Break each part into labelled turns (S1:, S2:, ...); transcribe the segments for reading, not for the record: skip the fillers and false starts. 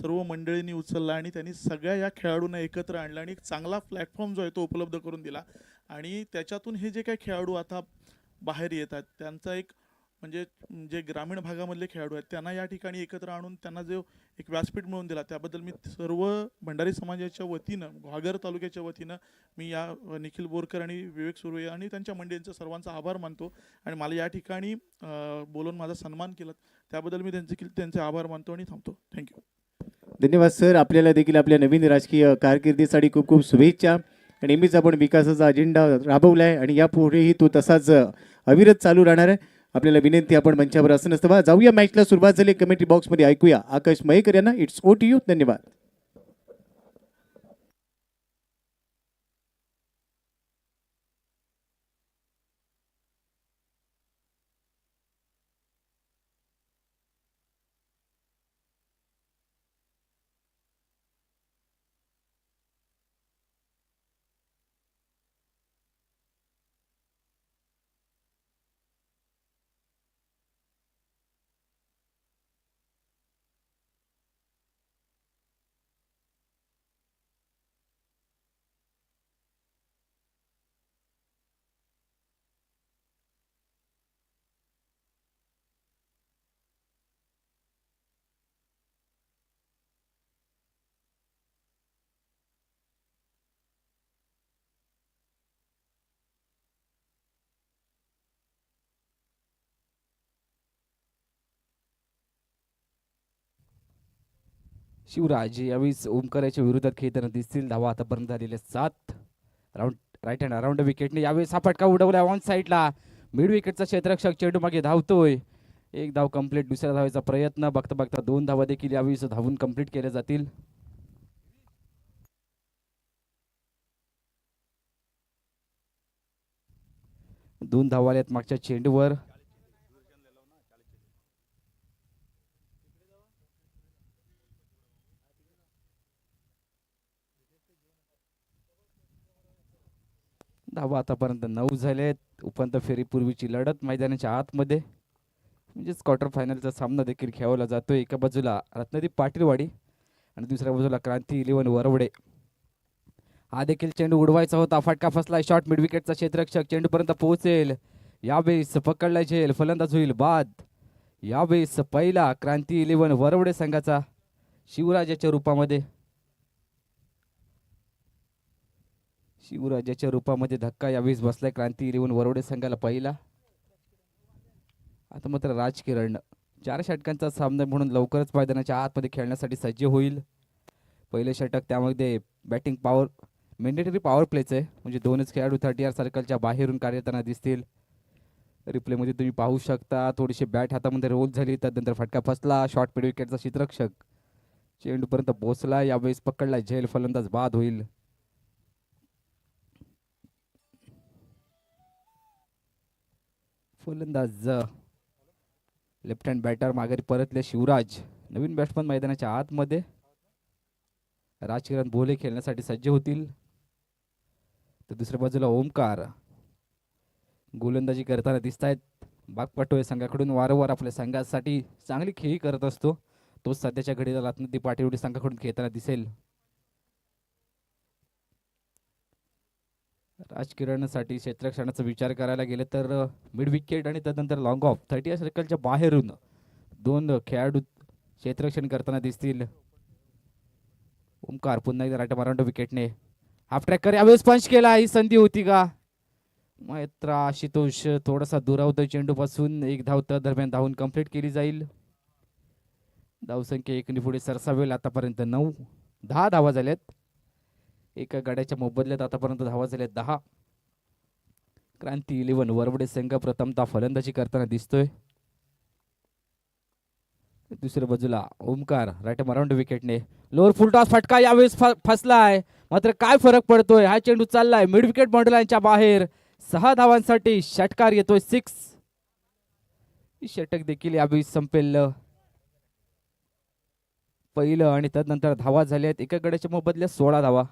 S1: सर्व मंडळींनी उचलला आणि त्यांनी सगळ्या या खेळाडूंना एकत्र आणलं आणि एक चांगला प्लॅटफॉर्म जो आहे तो उपलब्ध करून दिला. आणि त्याच्यातून हे जे काही खेळाडू आता बाहेर येतात त्यांचा एक म्हणजे जे ग्रामीण भागामधले खेळाडू आहेत त्यांना या ठिकाणी एकत्र आणून त्यांना जो एक व्यासपीठ मिळवून दिला त्याबद्दल मी सर्व भंडारी समाजाच्या वतीनं घागर तालुक्याच्या वतीनं मी या निखिल बोरकर आणि विवेक सुर्वे आणि त्यांच्या मंडळींचा सर्वांचा आभार मानतो. आणि मला या ठिकाणी बोलून माझा सन्मान केला त्याबद्दल मी त्यांचे आभार मानतो आणि थांबतो. थँक्यू.
S2: धन्यवाद सर. आपल्याला देखील आपल्या नवीन राजकीय कारकिर्दीसाठी खूप खूप शुभेच्छा. नेहमीच आपण विकासाचा अजेंडा राबवला आहे आणि यापुढेही तो तसाच अविरत चालू राहणार आहे. आपल्याला विनंती आपण मंचावर असं नसतं जाऊया. मॅचला सुरुवात झाली. कमेंट्री बॉक्समध्ये ऐकूया आकाश मयेकर यांना. It's over to you. धन्यवाद.
S3: शिवराज यावेळी ओमकाराच्या विरोधात खेळताना दिसतील. धावा आतापर्यंत झालेल्या 7. राऊंड राईट हँड अराउंड विकेटने यावेळेस हा फटका उडवला ऑन साईडला. मिड विकेटचा क्षेत्ररक्षक चेंडू मागे धावतोय. एक धाव कंप्लीट. दुसऱ्या धावेचा प्रयत्न. बघता बघता 2 धावा देखील यावेळी धावून कंप्लीट केल्या जातील. दोन धावा आल्यात मागच्या चेंडूवर. धावा आतापर्यंत 9 झालेत. उपांत्य फेरीपूर्वीची लढत मैदानाच्या आतमध्ये म्हणजेच क्वार्टर फायनलचा सामना देखील खेळवला जातोय. एका बाजूला रत्नदीप पाटीलवाडी आणि दुसऱ्या बाजूला क्रांती 11 वरवडे. हा देखील चेंडू उडवायचा होता. फटका फसला. शॉट मिड विकेटचा क्षेत्ररक्षक चेंडूपर्यंत पोहोचेल. यावेळेस पकडला झेल. फलंदाज होईल बाद. यावेळेस पहिला क्रांती 11 वरवडे संघाचा शिवराजाच्या रूपामध्ये धक्का यावेळेस बसलाय क्रांती 11 वरवडे संघाला पहिला. आता मात्र राजकिरण 4 षटकांचा सामना म्हणून लवकरच मैदानाच्या आतमध्ये खेळण्यासाठी सज्ज होईल. पहिले षटक त्यामध्ये बॅटिंग पॉवर मेंडेटरी पॉवर प्लेच आहे. म्हणजे 2च खेळाडू 30 सर्कलच्या बाहेरून कार्यताना दिसतील. रिप्लेमध्ये तुम्ही पाहू शकता थोडीशी बॅट हातामध्ये रोल झाली. त्यानंतर फटका फसला. शॉर्ट मिड विकेटचा क्षेत्ररक्षक चेंडूपर्यंत पोहोचला. यावेळेस पकडला झेल. फलंदाज बाद होईल. फलंदाज लेफ्ट हँड बॅटर माघारी परतले शिवराज. नवीन बॅट्समन मैदानाच्या आतमध्ये. राजकिरण बोले खेळण्यासाठी सज्ज होतील. तर दुसऱ्या बाजूला ओमकार गोलंदाजी करताना दिसत आहेत. बागपटोळे संघाकडून वारंवार आपल्या संघासाठी चांगली खेळी करत असतो. तो सध्याच्या घडीला रत्नदीप पाटील संघाकडून खेळताना दिसेल. राजकिरणसाठी क्षेत्ररक्षणाचा विचार करायला गेले तर मिड विकेट आणि त्यानंतर लॉंग ऑफ 30 सर्कलच्या बाहेरून 2 खेळाडू क्षेत्ररक्षण करताना दिसतील. ओमकार पुन्हा एकदा राईट अराउंड विकेटने हाफ ट्रॅकर यावेळेस पंच केला. ही संधी होती का? मैत्र आशुतोष थोडासा दुरावतोय चेंडूपासून. 1 धाव त्या दरम्यान धावून कंप्लीट केली जाईल. धावसंख्या 1 पुढे सरसावेल. आतापर्यंत 10 धावा झाल्यात. एका गाड्याच्या मोबदल्यात आतापर्यंत धावा झाल्यात 10. क्रांती 11 वरवडे संघ प्रथमतः फलंदाजी करताना दिसतोय. दुसऱ्या बाजूला ओमकार राईट अराउंड विकेटने लोअर फुल टॉस फटका यावेळेस फसलाय. मात्र काय फरक पडतोय? हा चेंडू चाललाय मिड विकेट बाउंड्रीच्या बाहेर. 6 धावांसाठी षटकार येतोय 6. षटक देखील यावेळी संपेल पहिलं आणि त्यानंतर धावा झाल्यात एका गड्याच्या मोबदल्यात 16 धावा.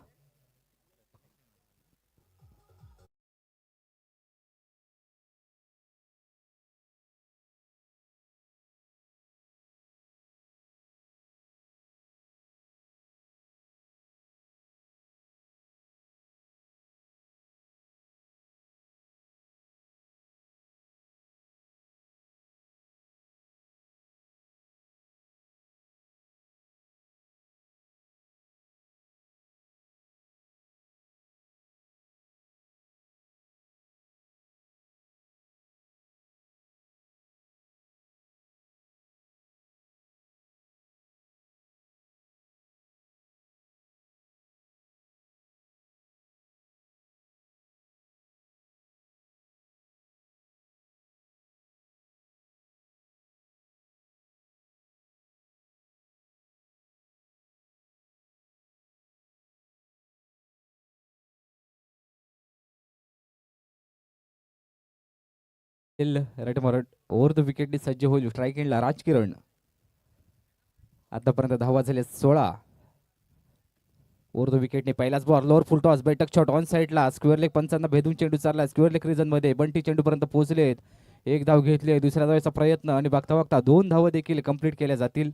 S3: राईट मॉरट ओव्हर द विकेटने सज्ज होईल स्ट्राईक एंडला राजकिरण. आतापर्यंत धावा झाले 16. ओव्हर द विकेटने पहिलाच बॉल लोअर फुल टॉस बैठक शॉट ऑन साईडला स्क्वेअर लेग पंचांना भेदून चेंडू चालला स्क्वेअर लेग रिजन मध्ये बंटी चेंडूपर्यंत पोहोचलेत. एक धाव घेतले दुसऱ्या धावेचा प्रयत्न आणि बघता बघता 2 धावा देखील कंप्लीट केल्या जातील.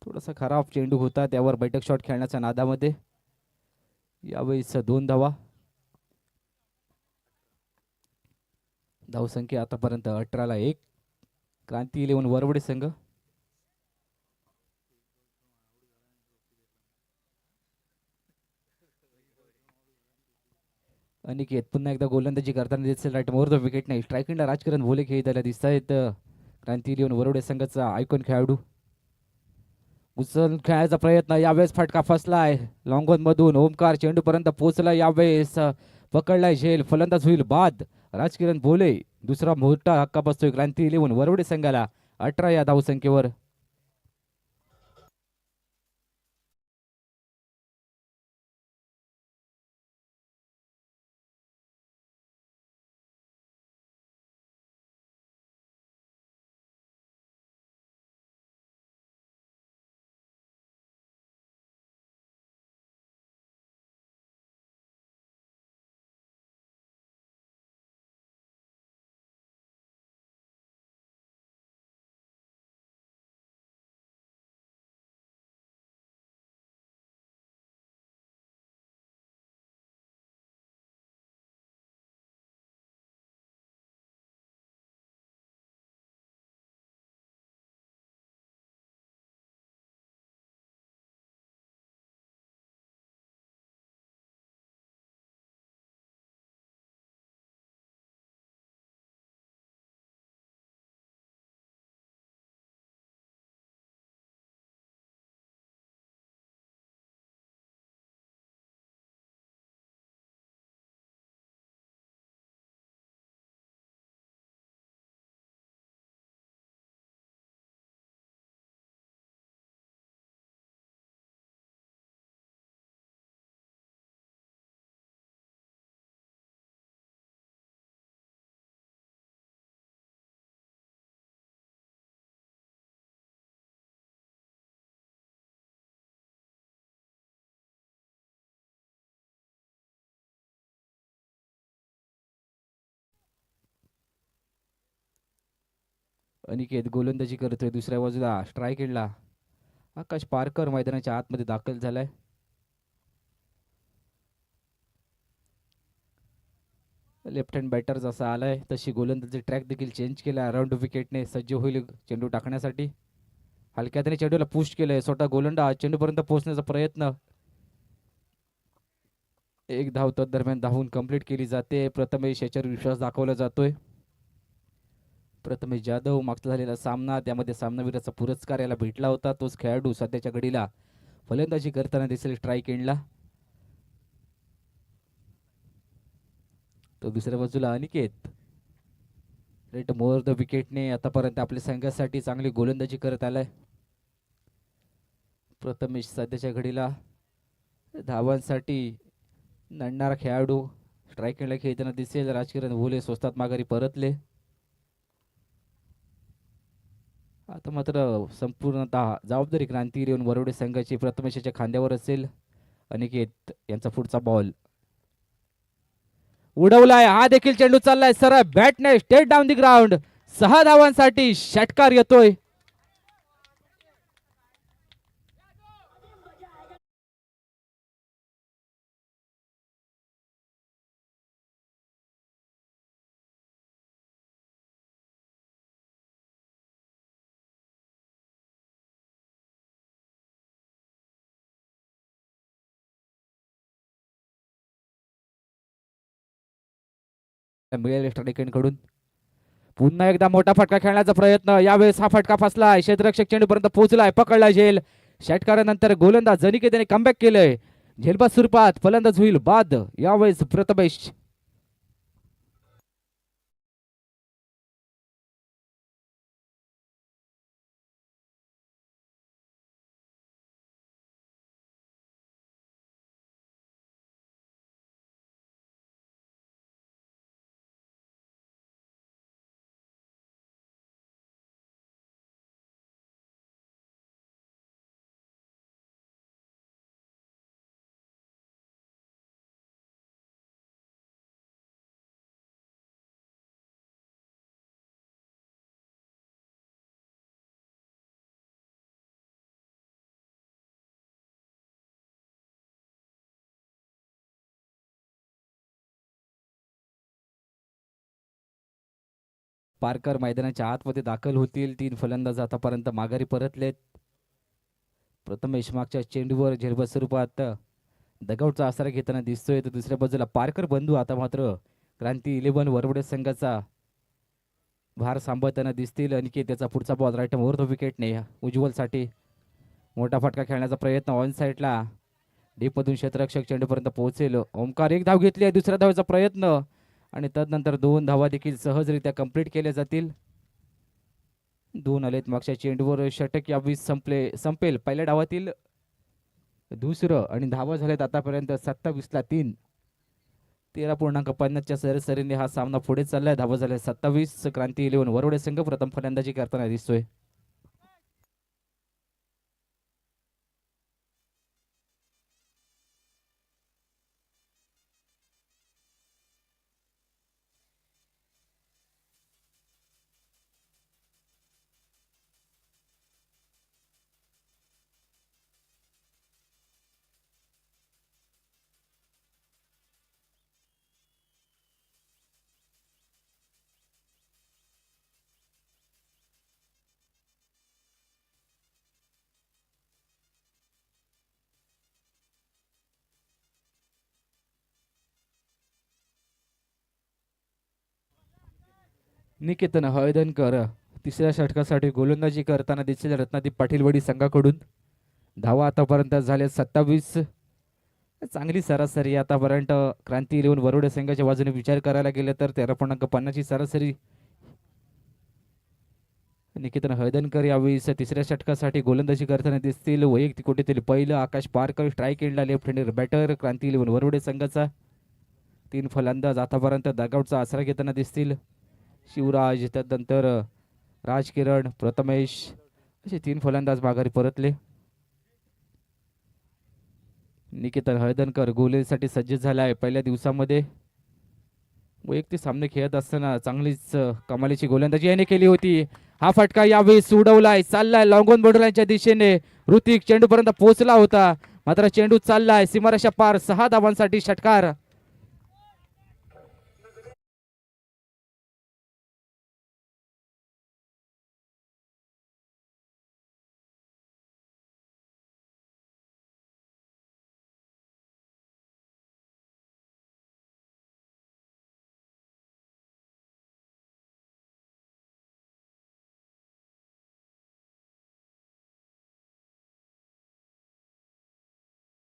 S3: थोडासा खराब चेंडू होता त्यावर बैठक शॉट खेळण्याच्या नादामध्ये यावेळेस 2 धावा. धावसंख्या आतापर्यंत 18ला 1. क्रांती 11 वरवडे संघ. अनिकेत पुन्हा एकदा गोलंदाजी करताना दिसेल राईट मोर द विकेट नाही स्ट्रायकिंगला राजकिरण भोले खेळताना दिसत आहेत. क्रांती 11 वरवडे संघाचा आयकॉन खेळाडू उचल खेळायचा प्रयत्न यावेळेस फटका फसलाय लॉंगॉन मधून ओमकार चेंडूपर्यंत पोहोचला यावेळेस पकडलाय झेल फलंदाज होईल बाद राजकिरण भोले. दुसरा मोठा हक्का बसतोय क्रांती 11 वरवडे संघाला 18 या धावसंख्येवर. अनिकेत गोलंदाजी करतोय दुसऱ्या बाजूला स्ट्राईक एंडला आकाश पारकर मैदानाच्या आतमध्ये दाखल झालाय. लेफ्ट हँड बॅटर जसा आलाय तशी गोलंदाजी ट्रॅक देखील चेंज केला अराउंड विकेटने सज्ज होईल चेंडू टाकण्यासाठी. हलक्याने चेंडूला पुश केलंय स्वतः गोलंदाज चेंडूपर्यंत पोहोचण्याचा प्रयत्न. एक धाव दरम्यान धावून कंप्लीट केली जाते. प्रथमेश याच्यावर विश्वास दाखवला जातोय. प्रथमेश जाधव मागचा झालेला सामना त्यामध्ये सामनावीराचा पुरस्कार याला भेटला होता. तोच खेळाडू सध्याच्या घडीला फलंदाजी करताना दिसेल स्ट्राईक एंडला. तो दुसऱ्या बाजूला अनिकेत रेट मोर द विकेटने आतापर्यंत आपल्या संघासाठी चांगली गोलंदाजी करत आलाय. प्रथमेश सध्याच्या घडीला धावांसाठी नडणारा खेळाडू स्ट्राईक एंडला खेळताना दिसेल. राजकिरण भोले स्वस्तात माघारी परतले. आता मात्र संपूर्णतः जबाबदारी क्रांती 11 वरवडे संघाची प्रथमेशाच्या खांद्यावर असेल. अनिकेत यांचा पुढचा बॉल उडवलाय हा देखील चेंडू चाललाय सरळ बॅटने स्टेट डाऊन दी ग्राउंड. 6 धावांसाठी षटकार येतोय. मिळेल स्ट्रायकरकडून पुन्हा एकदा मोठा फटका खेळण्याचा प्रयत्न. यावेळेस हा फटका फसलाय क्षेत्ररक्षक चेंडूपर्यंत पोहोचलाय पकडला झेल. षटकारानंतर गोलंदाज जनिकेत कमबॅक केलंय. झेलबाद स्वरूपात फलंदाज होईल बाद यावेळेस प्रथमेश. पारकर मैदानाच्या आतमध्ये दाखल होतील. 3 फलंदाज आतापर्यंत माघारी परतलेत. प्रथमेश मागच्या चेंडूवर झेलबद स्वरूपात दगवटचा आसरा घेताना दिसतोय, तर दुसऱ्या बाजूला पारकर बंधू आता मात्र क्रांती 11 वरवडे संघाचा भार सांभाळताना दिसतील. अनिकेत त्याचा पुढचा बॉल राईट ओव्हर द विकेटने उज्ज्वलसाठी मोठा फटका खेळण्याचा प्रयत्न ऑन साईडला डीपमधून क्षेत्ररक्षक चेंडूपर्यंत पोहोचेल. ओमकार एक धाव घेतली आहे, दुसऱ्या धावेचा प्रयत्न आणि तदनंतर 2 धावा देखील सहजरित्या कंप्लीट केल्या जातील. 2 आलेत मागच्या चेंडूवर. षटक यावेळी संपेल पहिल्या डावातील दुसरं आणि धावा झाल्यात आतापर्यंत 27ला 3. 13.50च्या सरासरीने हा सामना पुढे चाललाय. धावा झाल्या 27. क्रांती 11 वरवडे संघ प्रथम फलंदाजी करताना दिसतोय. निकेतन हळदणकर तिसऱ्या षटकासाठी गोलंदाजी करताना दिसेल रत्नादीप पाटीलवाडी संघाकडून. धावा आतापर्यंत झाल्या 27. चांगली सरासरी आतापर्यंत क्रांती 11 वरवडे संघाच्या बाजूने विचार करायला गेलं तर 13.50ची सरासरी. निकेतन हळदणकर यावेळी तिसऱ्या षटकासाठी गोलंदाजी करताना दिसतील. वैयक्तिक कुठेतरी पहिलं आकाश पारकर स्ट्राईक एंडला लेफ्ट हँडर बॅटर क्रांती 11 वरवडे संघाचा. 3 फलंदाज आतापर्यंत दगावटचा आसरा घेताना दिसतील. शिवराज, त्यानंतर राजकिरण, प्रथमेश असे 3 फलंदाज माघारी परतले. निकेतन हळदणकर गोलंदाजीसाठी सज्ज झाला आहे. पहिल्या दिवसामध्ये वैयक्तिक सामने खेळत असताना चांगलीच कमालीची गोलंदाजी याने केली होती. हा फटका यावेळी सोडवलाय, चाललाय लॉंगॉन बॉर्डरच्या दिशेने. ऋतिक चेंडूपर्यंत पोहोचला होता, मात्र चेंडू चाललाय सीमारेषा पार. 6 धावांसाठी षटकार.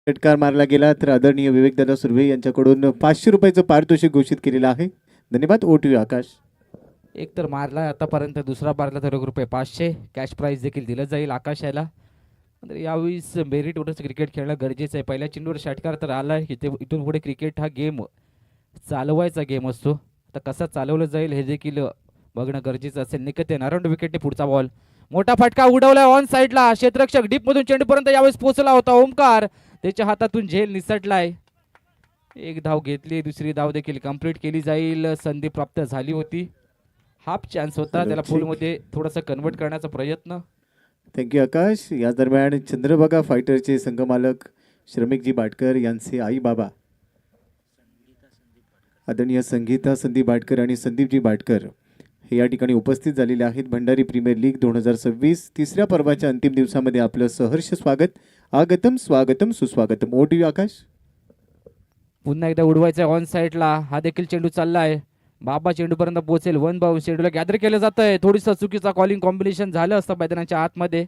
S2: षटकार मारला गेला तर आदरणीय विवेकदादा सुर्वे यांच्याकडून 500 रुपयाचं पारितोषिक घोषित केलेलं आहे. धन्यवाद. ओटीव्ही आकाश.
S3: एक तर मारला आतापर्यंत, दुसरा मारला तर ₹500 कॅश प्राईज देखील दिलं जाईल आकाश याला. तर यावेळीस मेरिटवरच क्रिकेट खेळणं गरजेचं आहे. पहिल्या चेंडूवर षटकार तर आला आहे. इथून पुढे क्रिकेट हा गेम चालवायचा गेम असतो. तर कसा चालवलं जाईल हे देखील बघणं गरजेचं असेल. निकेतन अराउंड विकेटने पुढचा बॉल, मोठा फटका उडवला ऑन साईडला. क्षेत्ररक्षक डीपमधून चेंडूपर्यंत यावेळेस पोहोचला होता ओमकार, त्याच्या हातातून झेल निसटलाय. 1 धाव घेतली, दुसरी धाव देखील कंप्लीट केली जाईल. संधी प्राप्त झाली होती, हाफ चान्स होता, त्याला फुलमध्ये थोडासा कन्वर्ट करण्याचा प्रयत्न.
S2: थँक्यू आकाश. या दरम्यान चंद्रभागा फायटरचे संघमालक श्रमिकजी बाटकर यांचे आई बाबा आदरणीय संगीता संदीप बाटकर आणि संदीपजी बाटकर हे या ठिकाणी उपस्थित झालेले आहेत. भंडारी प्रीमियर लीग 2026 तिसऱ्या पर्वाच्या अंतिम दिवसामध्ये आपलं सहर्ष स्वागत. आगतम स्वागतम सुस्वागतम. ओटीव्ही आकाश.
S3: पुन्हा एकदा उडवायचा ऑन साईडला. हा देखील चेंडू चाललाय, बाबा चेंडूपर्यंत पोहोचेल. 1 बाउंड चेंडूला गॅदर केलं जात आहे. थोडीसं चुकीचा कॉलिंग कॉम्बिनेशन झालं असतं मैदानाच्या आतमध्ये,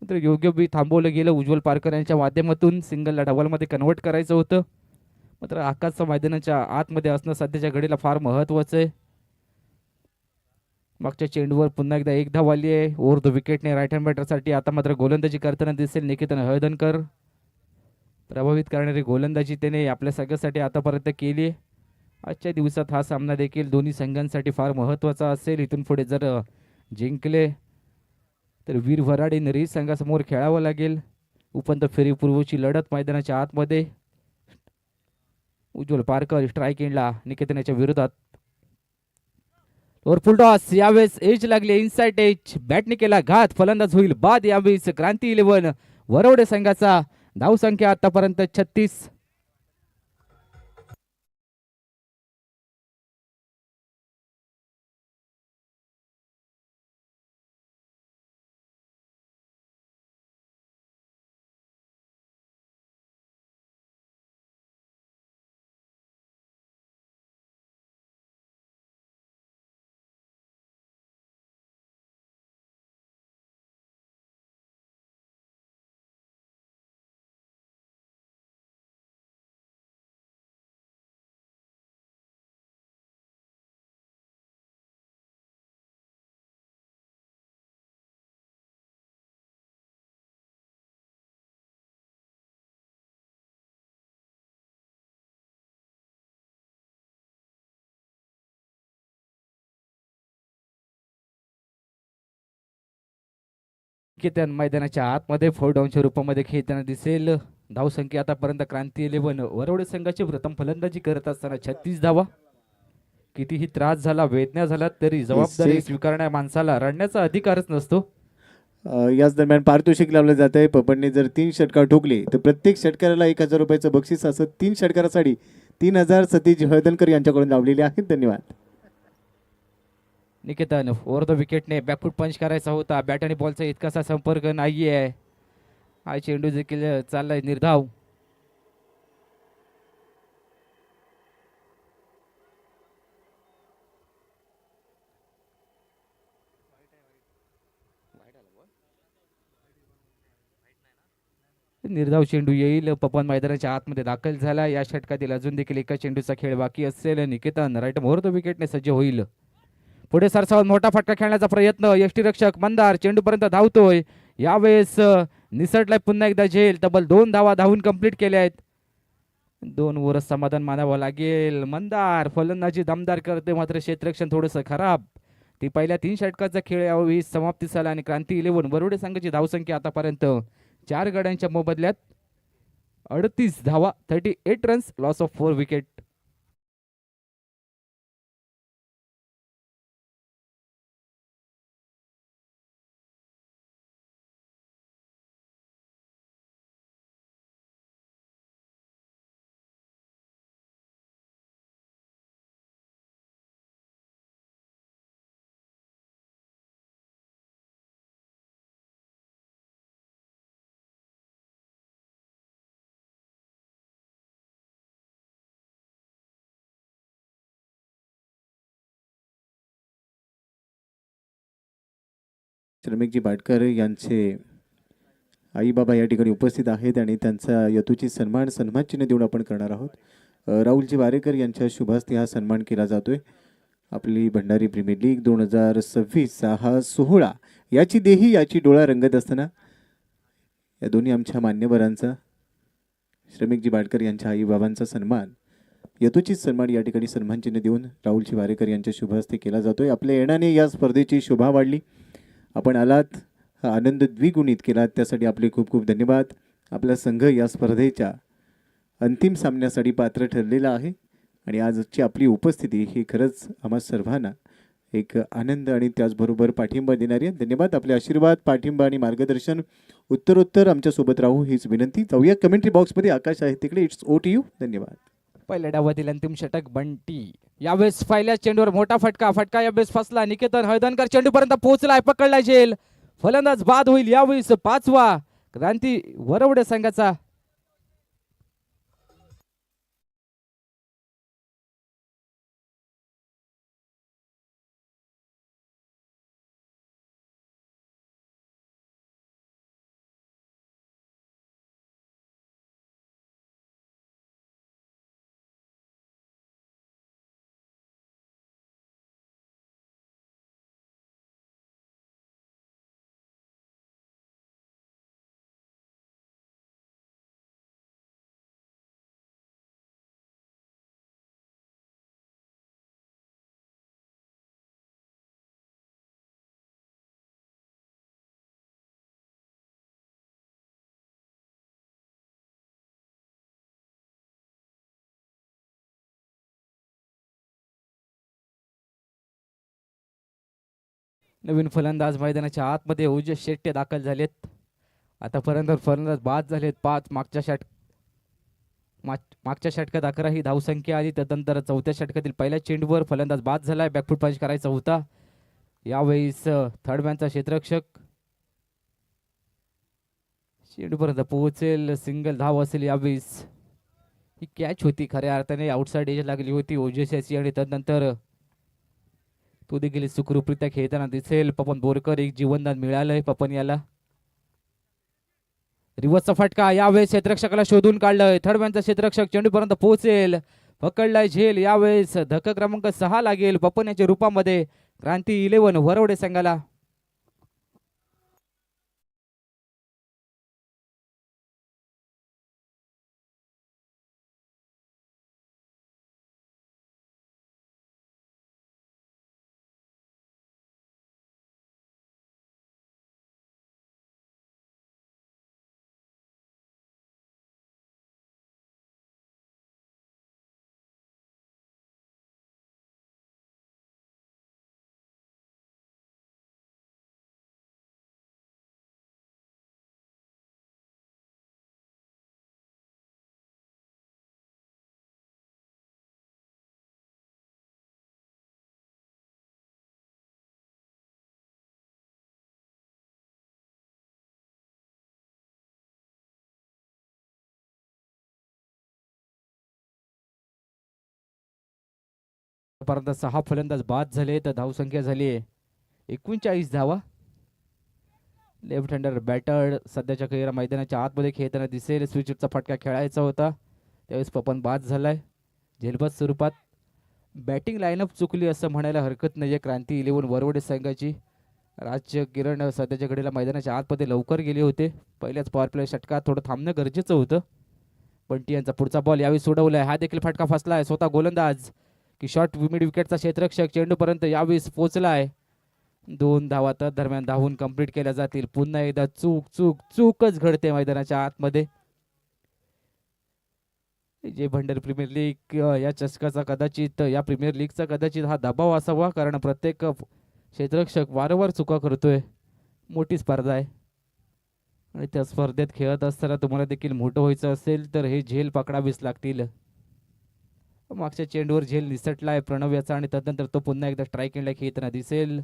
S3: तर योग्य बी थांबवलं गेलं. उज्ज्वल पारकर यांच्या माध्यमातून सिंगलला डबलमध्ये कन्वर्ट करायचं होतं, मात्र आकाशचं मैदानाच्या आतमध्ये असणं सध्याच्या घडीला फार महत्त्वाचं आहे. मागच्या चेंडूवर पुन्हा एकदा 1 धाव आली आहे ओव्हर द विकेटने राईट हँड बॅटरसाठी. आता मात्र गोलंदाजी करताना दिसेल निकेतन हळदणकर. प्रभावित करणारी गोलंदाजी त्याने आपल्या सगळ्यासाठी आतापर्यंत केली. आजच्या दिवसात हा सामना देखील दोन्ही संघांसाठी फार महत्त्वाचा असेल. इथून पुढे जर जिंकले तर वीर वराडी नरी संघासमोर खेळावं लागेल. उपांत्य फेरीपूर्वची लढत मैदानाच्या आतमध्ये. उज्ज्वल पारकर स्ट्राईक एंडला निकेतनाच्या विरोधात. और फुल टॉस, यावेळेस एज लागले, इनसाइड एज, बॅटने केला घात, फलंदाज होईल बाद. यावेळेस क्रांती 11 वरवडे संघाचा धावसंख्या आतापर्यंत 36. निकेतन मैदानाच्या आतमध्ये फोर डाऊनच्या रूपामध्ये खेळताना दिसेल. धावसंख्या आतापर्यंत क्रांती 11 वरवडे संघाची प्रथम फलंदाजी करत असताना 36 धावा. कितीही त्रास झाला, वेदना झाला तरी जबाबदारी स्वीकारणाऱ्या माणसाला रडण्याचा अधिकारच नसतो.
S2: याच दरम्यान पारितोषिक लावलं जात आहे. पपनने जर 3 षटकार ठोकले तर प्रत्येक षटकाराला 1000 रुपयाचं बक्षीस, असं 3 षटकारासाठी 3000 सतीश हळदणकर यांच्याकडून लावलेले आहेत. धन्यवाद.
S3: निकेतन ओव्हर द विकेटने बॅकफूट पंच करायचा होता. बॅट आणि बॉलचा इतकासा संपर्क नाहीये. हा चेंडू देखील चाललाय निर्धाव. निर्धाव चेंडू येईल. पवन मैदानाच्या आतमध्ये दाखल झाला. या षटकातील अजून देखील एका चेंडूचा खेळ बाकी असेल. निकेतन राईट ओव्हर द विकेटने सज्ज होईल. पुढे सरसावत मोठा फटका खेळण्याचा प्रयत्न. यष्टीरक्षक मंदार चेंडूपर्यंत धावतोय. यावेळेस निसटलाय पुन्हा एकदा झेल. तब्बल 2 धावा धावून कंप्लीट केल्या आहेत. 2 ओव्हरच समाधान मानावं लागेल. मंदार फलंदाजी दमदार करते, मात्र क्षेत्ररक्षण थोडंसं खराब. ती पहिल्या 3 षटकाचा खेळ यावेळी समाप्तीस आला आणि क्रांती 11 वरवडे संघाची धावसंख्या आतापर्यंत 4 गड्यांच्या मोबदल्यात 38 धावा, 38 runs, loss of 4 wicket.
S2: Shramikji Bhatkar यांचे आई बाबा या ठिकाणी उपस्थित आहेत आणि त्यांचा यतुची सन्मान चिन्ह देऊन आपण करणार आहोत. राहुलजी वारेकर यांच्या शुभास्ते हा सन्मान केला जातोय. आपली भंडारी प्रीमियर लीग 2026 हा सोहळा याची देही याची डोळा रंगत असताना या दोन्ही आमच्या मान्यवरांचा, श्रमिकजी भाटकर यांच्या आई बाबांचा सन्मान, यतुचित सन्मान या ठिकाणी सन्मान चिन्ह देऊन राहुलजी वारेकर यांच्या शुभास्ते केला जातोय. आपल्या येण्याने या स्पर्धेची शोभा वाढली. आपण आलात, हा आनंद द्विगुणित केलात, त्यासाठी आपले खूप खूप धन्यवाद. आपला संघ या स्पर्धेच्या अंतिम सामन्यासाठी पात्र ठरलेला आहे आणि आजची आपली उपस्थिती ही खरंच आम्हा सर्वांना एक आनंद आणि त्याचबरोबर पाठिंबा देणारी आहे. धन्यवाद. आपले आशीर्वाद, पाठिंबा आणि मार्गदर्शन उत्तरोत्तर आमच्यासोबत राहू हीच विनंती. जाऊया कमेंट्री बॉक्समध्ये. आकाश आहे तिकडे. It's over to you. धन्यवाद.
S3: पहिल्या डावातील अंतिम षटक बंटी. यावेळेस पहिल्या चेंडूवर मोठा फटका यावेळेस फसला. निकेतन हळदणकर चेंडूपर्यंत पोहोचलाय, पकडला झेल, फलंदाज बाद होईल. यावेळेस 5वा क्रांती वरवडे संघाचा. नवीन फलंदाज मैदानाच्या आतमध्ये ओजस शेट्टे दाखल झालेत. आतापर्यंत फलंदाज बाद झालेत 5. मागच्या षटकात 11 ही धावसंख्या आली. त्यानंतर 4थ्या षटकातील पहिल्या चेंडूवर फलंदाज बाद झालाय. बॅकफूट पंच करायचा होता. यावेळेस थर्ड मॅनचा क्षेत्ररक्षक चेंडूपर्यंत पोहोचेल, सिंगल धाव असेल. यावेळेस ही कॅच होती, खऱ्या अर्थाने आउटसाइड एज लागली होती ओजस याची आणि त्यानंतर तो देखील सुखरूपरित्या खेळताना दिसेल. पवन बोरकर एक जीवनदान मिळालंय पपन याला. रिवर्सचा फटका. यावेळेस क्षेत्ररक्षकाला शोधून काढलंय. थर्ड मॅनचा क्षेत्ररक्षक चेंडूपर्यंत पोहोचेल, पकडलाय झेल. यावेळेस धक्का क्रमांक 6 लागेल पपन याच्या रूपामध्ये क्रांती 11 वरवडे संघाला. पर्यंत 6 फलंदाज बाद झाले तर धावसंख्या झाली आहे 39 धावा. लेफ्ट हँडर बॅटर सध्याच्या खेळाला मैदानाच्या आतमध्ये खेळताना दिसेल. स्विचचा फटका खेळायचा होता त्यावेळेस पपन बाद झालाय झेलबत स्वरूपात. बॅटिंग लाईनअप चुकली असं म्हणायला हरकत नाही क्रांती 11 वरवडे संघाची. राज्य किरण सध्याच्या घडीला मैदानाच्या आतमध्ये लवकर गेले होते. पहिल्याच पॉवर प्ले षटकात थोडं थांबणं गरजेचं होतं. बंटी यांचा पुढचा बॉल यावेळी सोडवलाय. हा देखील फटका फसलाय. स्वतः गोलंदाज की शॉर्ट मिड विकेटचा क्षेत्ररक्षक चेंडूपर्यंत यावेळेस पोहोचलाय. 2 धावा तर दरम्यान धावून कंप्लीट केल्या जातील. पुन्हा एकदा चूक चूक चूकच घडते मैदानाच्या आतमध्ये. जे भंडारी प्रीमियर लीग या चषकाचा कदाचित या प्रीमियर लीगचा कदाचित हा दबाव असावा कारण प्रत्येक क्षेत्ररक्षक वारंवार चुका करतोय. मोठी स्पर्धा आहे आणि त्या स्पर्धेत खेळत असताना तुम्हाला देखील मोठं व्हायचं असेल तर हे झेल पकडावीच लागतील. मागच्या चेंडूवर झेल निसटलाय प्रणव याचा आणि तदनंतर तो पुन्हा एकदा स्ट्राईक एंडला खेळताना दिसेल.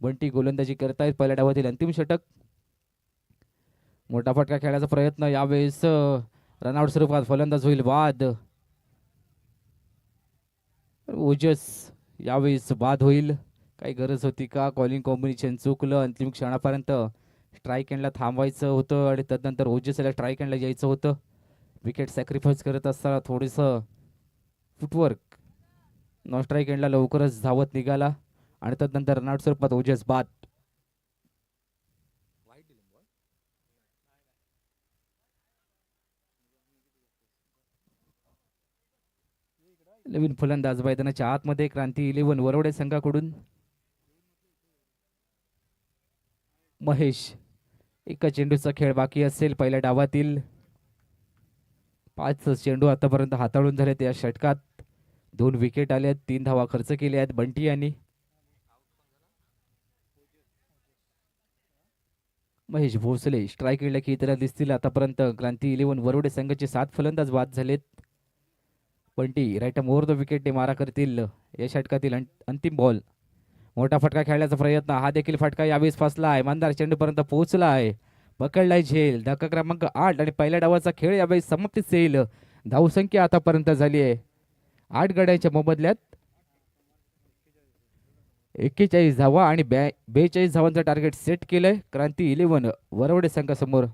S3: बंटी गोलंदाजी करतायत पहिल्या डावातील अंतिम षटक. मोठा फटका खेळायचा प्रयत्न यावेळेस रनआउट स्वरूपात फलंदाज होईल बाद. ओजस यावेळेस बाद होईल. काही गरज होती का? कॉलिंग कॉम्बिनेशन चुकलं. अंतिम क्षणापर्यंत स्ट्राईक एंडला थांबवायचं होतं आणि तदनंतर ओजसला स्ट्राईक एंडला यायचं होतं. विकेट सॅक्रिफाईस करत असताना थोडंसं फुटवर्क नॉन स्ट्राईक एंडला लवकरच धावत निघाला आणि तदनंतर रनआउट स्वरूपात ओजस बाद. नवीन फलंदाज मैदानाच्या आतमध्ये क्रांती 11 वरवडे संघाकडून महेश. एका चेंडूचा खेळ बाकी असेल पहिल्या डावातील. 5 चेंडू आतापर्यंत हाताळून झालेत या षटकात. 2 विकेट आले आहेत. 3 धावा खर्च केल्या आहेत बंटी यांनी. महेश भोसले स्ट्राईक एंडला खेळताना दिसतील. आतापर्यंत क्रांती 11 वरवडे संघाचे 7 फलंदाज बाद झालेत. Bunty right over the wicket मारा करतील या षटकातील अंतिम बॉल. मोठा फटका खेळण्याचा प्रयत्न. हा देखील फटका यावेळेस फसला आहे. मंदार चेंडूपर्यंत पोहोचला आहे. पकडलाय झेल. धक्का क्रमांक 8 आणि पहिल्या डावाचा खेळ यावेळेस समाप्तीस येईल. धावसंख्या आतापर्यंत झाली आहे 8 गड्यांच्या मोबदल्यात 41 धावा आणि 42 धावांचं टार्गेट सेट केलंय क्रांती 11 वरवडे संघासमोर.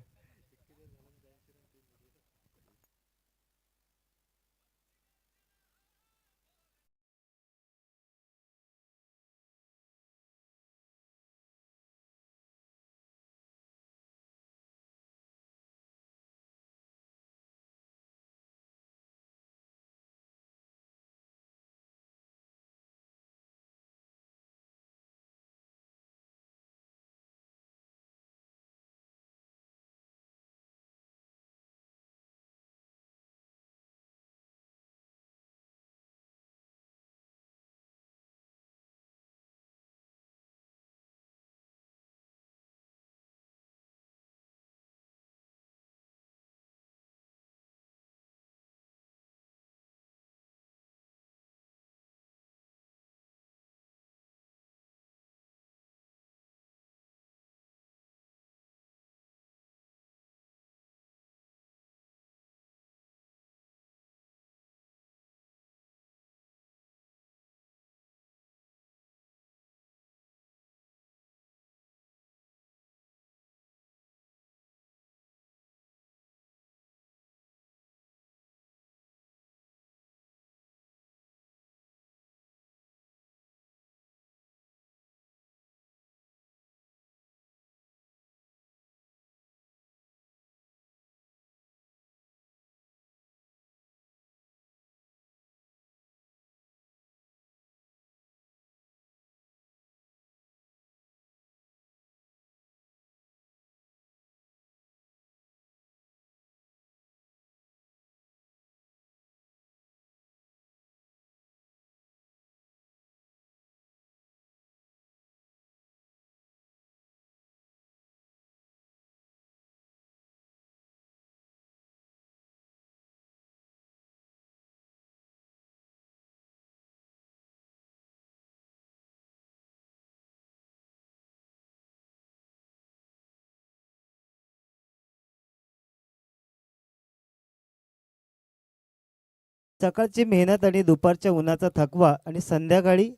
S4: सकाळची मेहनत आणि दुपारच्या उन्हाचा थकवा आणि संध्याकाळी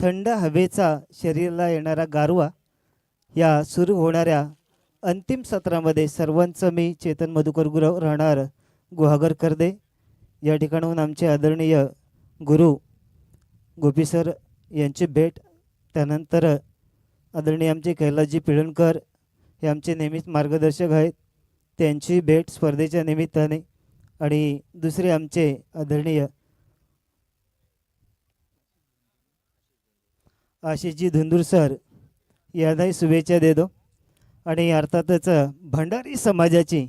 S4: थंड हवेचा शरीराला येणारा गारवा या सुरू होणाऱ्या अंतिम सत्रामध्ये सर्वांचं मी चेतन मधुकर गुरव राहणार गुहागर करदे या ठिकाणाहून आमचे आदरणीय गुरु गोपी सर यांची भेट, त्यानंतर आदरणीय आमचे कैलासजी पिळणकर हे आमचे नेहमीच मार्गदर्शक आहेत, त्यांची भेट स्पर्धेच्या निमित्ताने, आणि दुसरे आमचे आदरणीय आशिषजी धुंदूर सर यांनाही शुभेच्छा देतो. आणि अर्थातच भंडारी समाजाची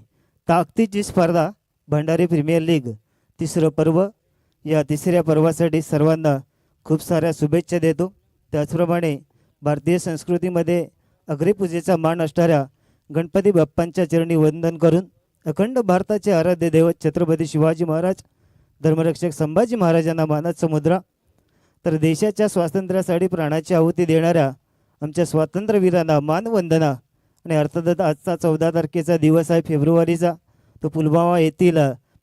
S4: ताकदीची स्पर्धा भंडारी प्रीमियर लीग तिसरं पर्व, या तिसऱ्या पर्वासाठी सर्वांना खूप साऱ्या शुभेच्छा देतो. त्याचप्रमाणे भारतीय संस्कृतीमध्ये अग्रिपूजेचा मान असणाऱ्या गणपती बाप्पांच्या चरणी वंदन करून अखंड भारताचे आराध्य दैवत छत्रपती शिवाजी महाराज, धर्मरक्षक संभाजी महाराजांना मानाचा मुद्रा, तर देशाच्या स्वातंत्र्यासाठी प्राणाची आहुती देणाऱ्या आमच्या स्वातंत्र्यवीरांना मानवंदना. आणि अर्थातच आजचा 14 तारखेचा दिवस आहे फेब्रुवारीचा, तो पुलवामा येथील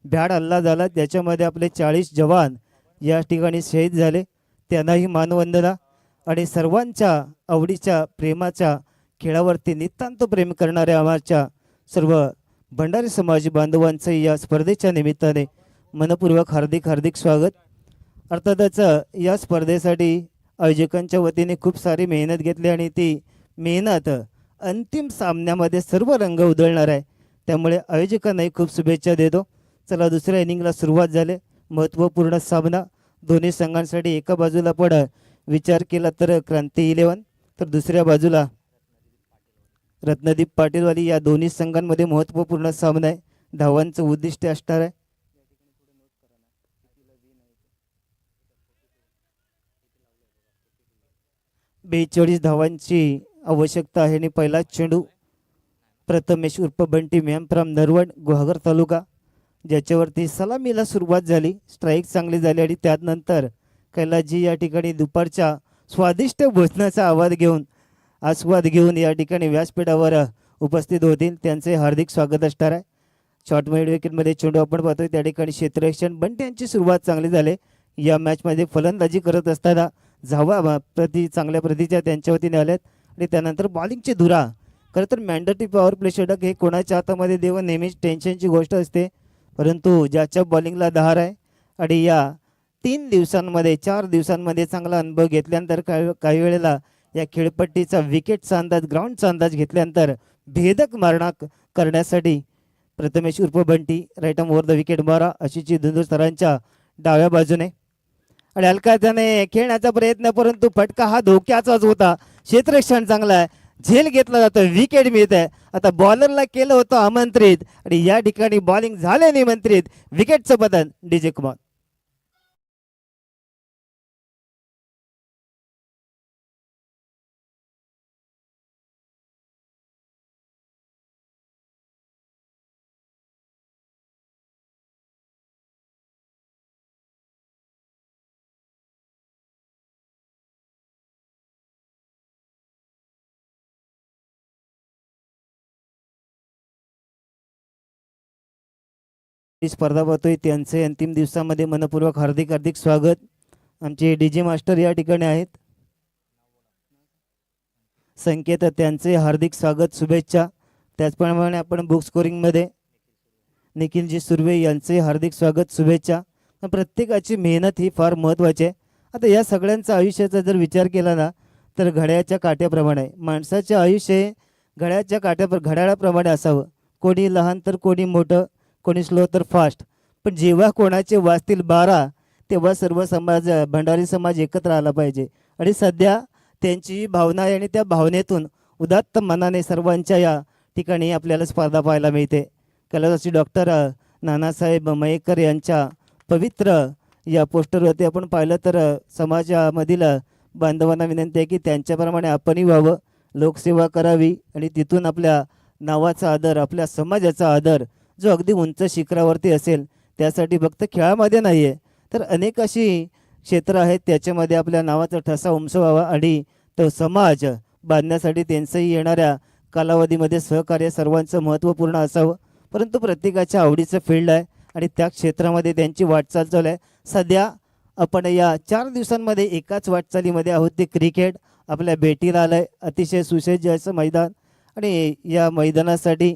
S4: भ्याड हल्ला झाला, त्याच्यामध्ये आपले 40 जवान या ठिकाणी शहीद झाले, त्यांनाही मानवंदना. आणि सर्वांच्या आवडीच्या प्रेमाच्या खेळावरती नितांत प्रेम करणाऱ्या आमच्या सर्व भंडारी समाज बांधवांचं या स्पर्धेच्या निमित्ताने मनपूर्वक हार्दिक हार्दिक स्वागत. अर्थातच या स्पर्धेसाठी आयोजकांच्या वतीने खूप सारी मेहनत घेतली आणि ती मेहनत अंतिम सामन्यामध्ये सर्व रंग उधळणार आहे, त्यामुळे आयोजकांनाही खूप शुभेच्छा देतो. चला, दुसऱ्या इनिंगला सुरुवात झाली. महत्त्वपूर्ण सामना दोन्ही संघांसाठी. एका बाजूला पण विचार केला तर क्रांती 11, तर दुसऱ्या बाजूला रत्नदीप पाटीलवाली. या दोन्ही संघांमध्ये महत्त्वपूर्ण सामना आहे. धावांचं उद्दिष्ट असणार आहे. बेचाळीस धावांची आवश्यकता आहे. आणि पहिला चेंडू प्रथमेश उर्फ बंटी मॅमफ्राम नरवड गुहागर तालुका, ज्याच्यावरती सलामीला सुरुवात झाली, स्ट्राईक चांगली झाली. आणि त्यानंतर कैलासजी या ठिकाणी दुपारच्या स्वादिष्ट भोजनाचा आस्वाद घेऊन या ठिकाणी व्यासपीठावर उपस्थित होतील, त्यांचे हार्दिक स्वागत असणार आहे. शॉर्ट मिड विकेटमध्ये चेंडू आपण पाहतोय, त्या ठिकाणी क्षेत्ररक्षण बंटी यांची सुरुवात चांगली झाली. या मॅचमध्ये फलंदाजी करत असताना धावा चांगल्या प्रतीच्या त्यांच्या वतीने आल्यात. आणि त्यानंतर बॉलिंगची धुरा. खरं तर मॅन्डेटरी पॉवर प्ले षटक हे कोणाच्या हातामध्ये देव नेहमीच टेन्शनची गोष्ट असते, परंतु ज्याच्या बॉलिंगला धार आहे आणि या 4 दिवसांमध्ये चांगला अनुभव घेतल्यानंतर काही वेळेला या खेळपट्टीचा विकेटचा अंदाज, ग्राउंडचा अंदाज घेतल्यानंतर भेदक मारणा करण्यासाठी प्रथमेश उर्फ Bunty right arm over the wicket मारा अशीची धुंदूर सरांच्या डाव्या बाजूने. आणि हलका त्याने खेळण्याचा प्रयत्न, परंतु फटका हा धोक्याचाच होता. क्षेत्ररक्षण चांगला आहे, झेल घेतला जातो, विकेट मिळत आहे. आता बॉलरला केलं होतं आमंत्रित आणि या ठिकाणी बॉलिंग झाले निमंत्रित. विकेटचं बदल डीजे कुमार. ही स्पर्धा पाहतोय, त्यांचे अंतिम दिवसामध्ये मनपूर्वक हार्दिक हार्दिक स्वागत. आमचे डीजे मास्टर या ठिकाणी आहेत, संकेत, त्यांचे हार्दिक स्वागत, शुभेच्छा. त्याचप्रमाणे आपण बुक स्कोरिंगमध्ये निखिलजी सुर्वे यांचे हार्दिक स्वागत, शुभेच्छा. प्रत्येकाची मेहनत ही फार महत्त्वाची आहे. आता या सगळ्यांचा आयुष्याचा जर विचार केला ना तर घड्याळाच्या काट्याप्रमाणे आहे. माणसाचे आयुष्य हे घड्याळाप्रमाणे असावं. कोणी लहान तर कोणी मोठं, कोणी स्लो तर फास्ट. पण जेव्हा कोणाचे वाजतील 12 तेव्हा सर्व समाज, भंडारी समाज एकत्र आला पाहिजे. आणि सध्या त्यांची भावना आहे आणि त्या भावनेतून उदात्त मनाने सर्वांच्या या ठिकाणी आपल्याला स्पर्धा पाहायला मिळते. कैलासवासी डॉक्टर नानासाहेब मयेकर यांच्या पवित्र या पोस्टरवरती आपण पाहिलं तर समाजामधील बांधवांना विनंती आहे की त्यांच्याप्रमाणे आपणही व्हावं, लोकसेवा करावी आणि तिथून आपल्या नावाचा आदर, आपल्या समाजाचा आदर जो अगदी उंच शिखरावरती असेल, त्यासाठी फक्त खेळामध्ये नाही आहे तर अनेक अशी क्षेत्र आहेत त्याच्यामध्ये आपल्या नावाचा ठसा उमसवावा आणि तो समाज बांधण्यासाठी त्यांचंही येणाऱ्या कालावधीमध्ये सहकार्य सर्वांचं महत्त्वपूर्ण असावं. परंतु प्रत्येकाच्या आवडीचं फील्ड आहे आणि त्या क्षेत्रामध्ये त्यांची वाटचाल चालू आहे. सध्या आपण या 4 दिवसांमध्ये एकाच वाटचालीमध्ये आहोत, ते क्रिकेट आपल्या भेटीला आलं आहे. अतिशय सुसज्ज असं मैदान आणि या मैदानासाठी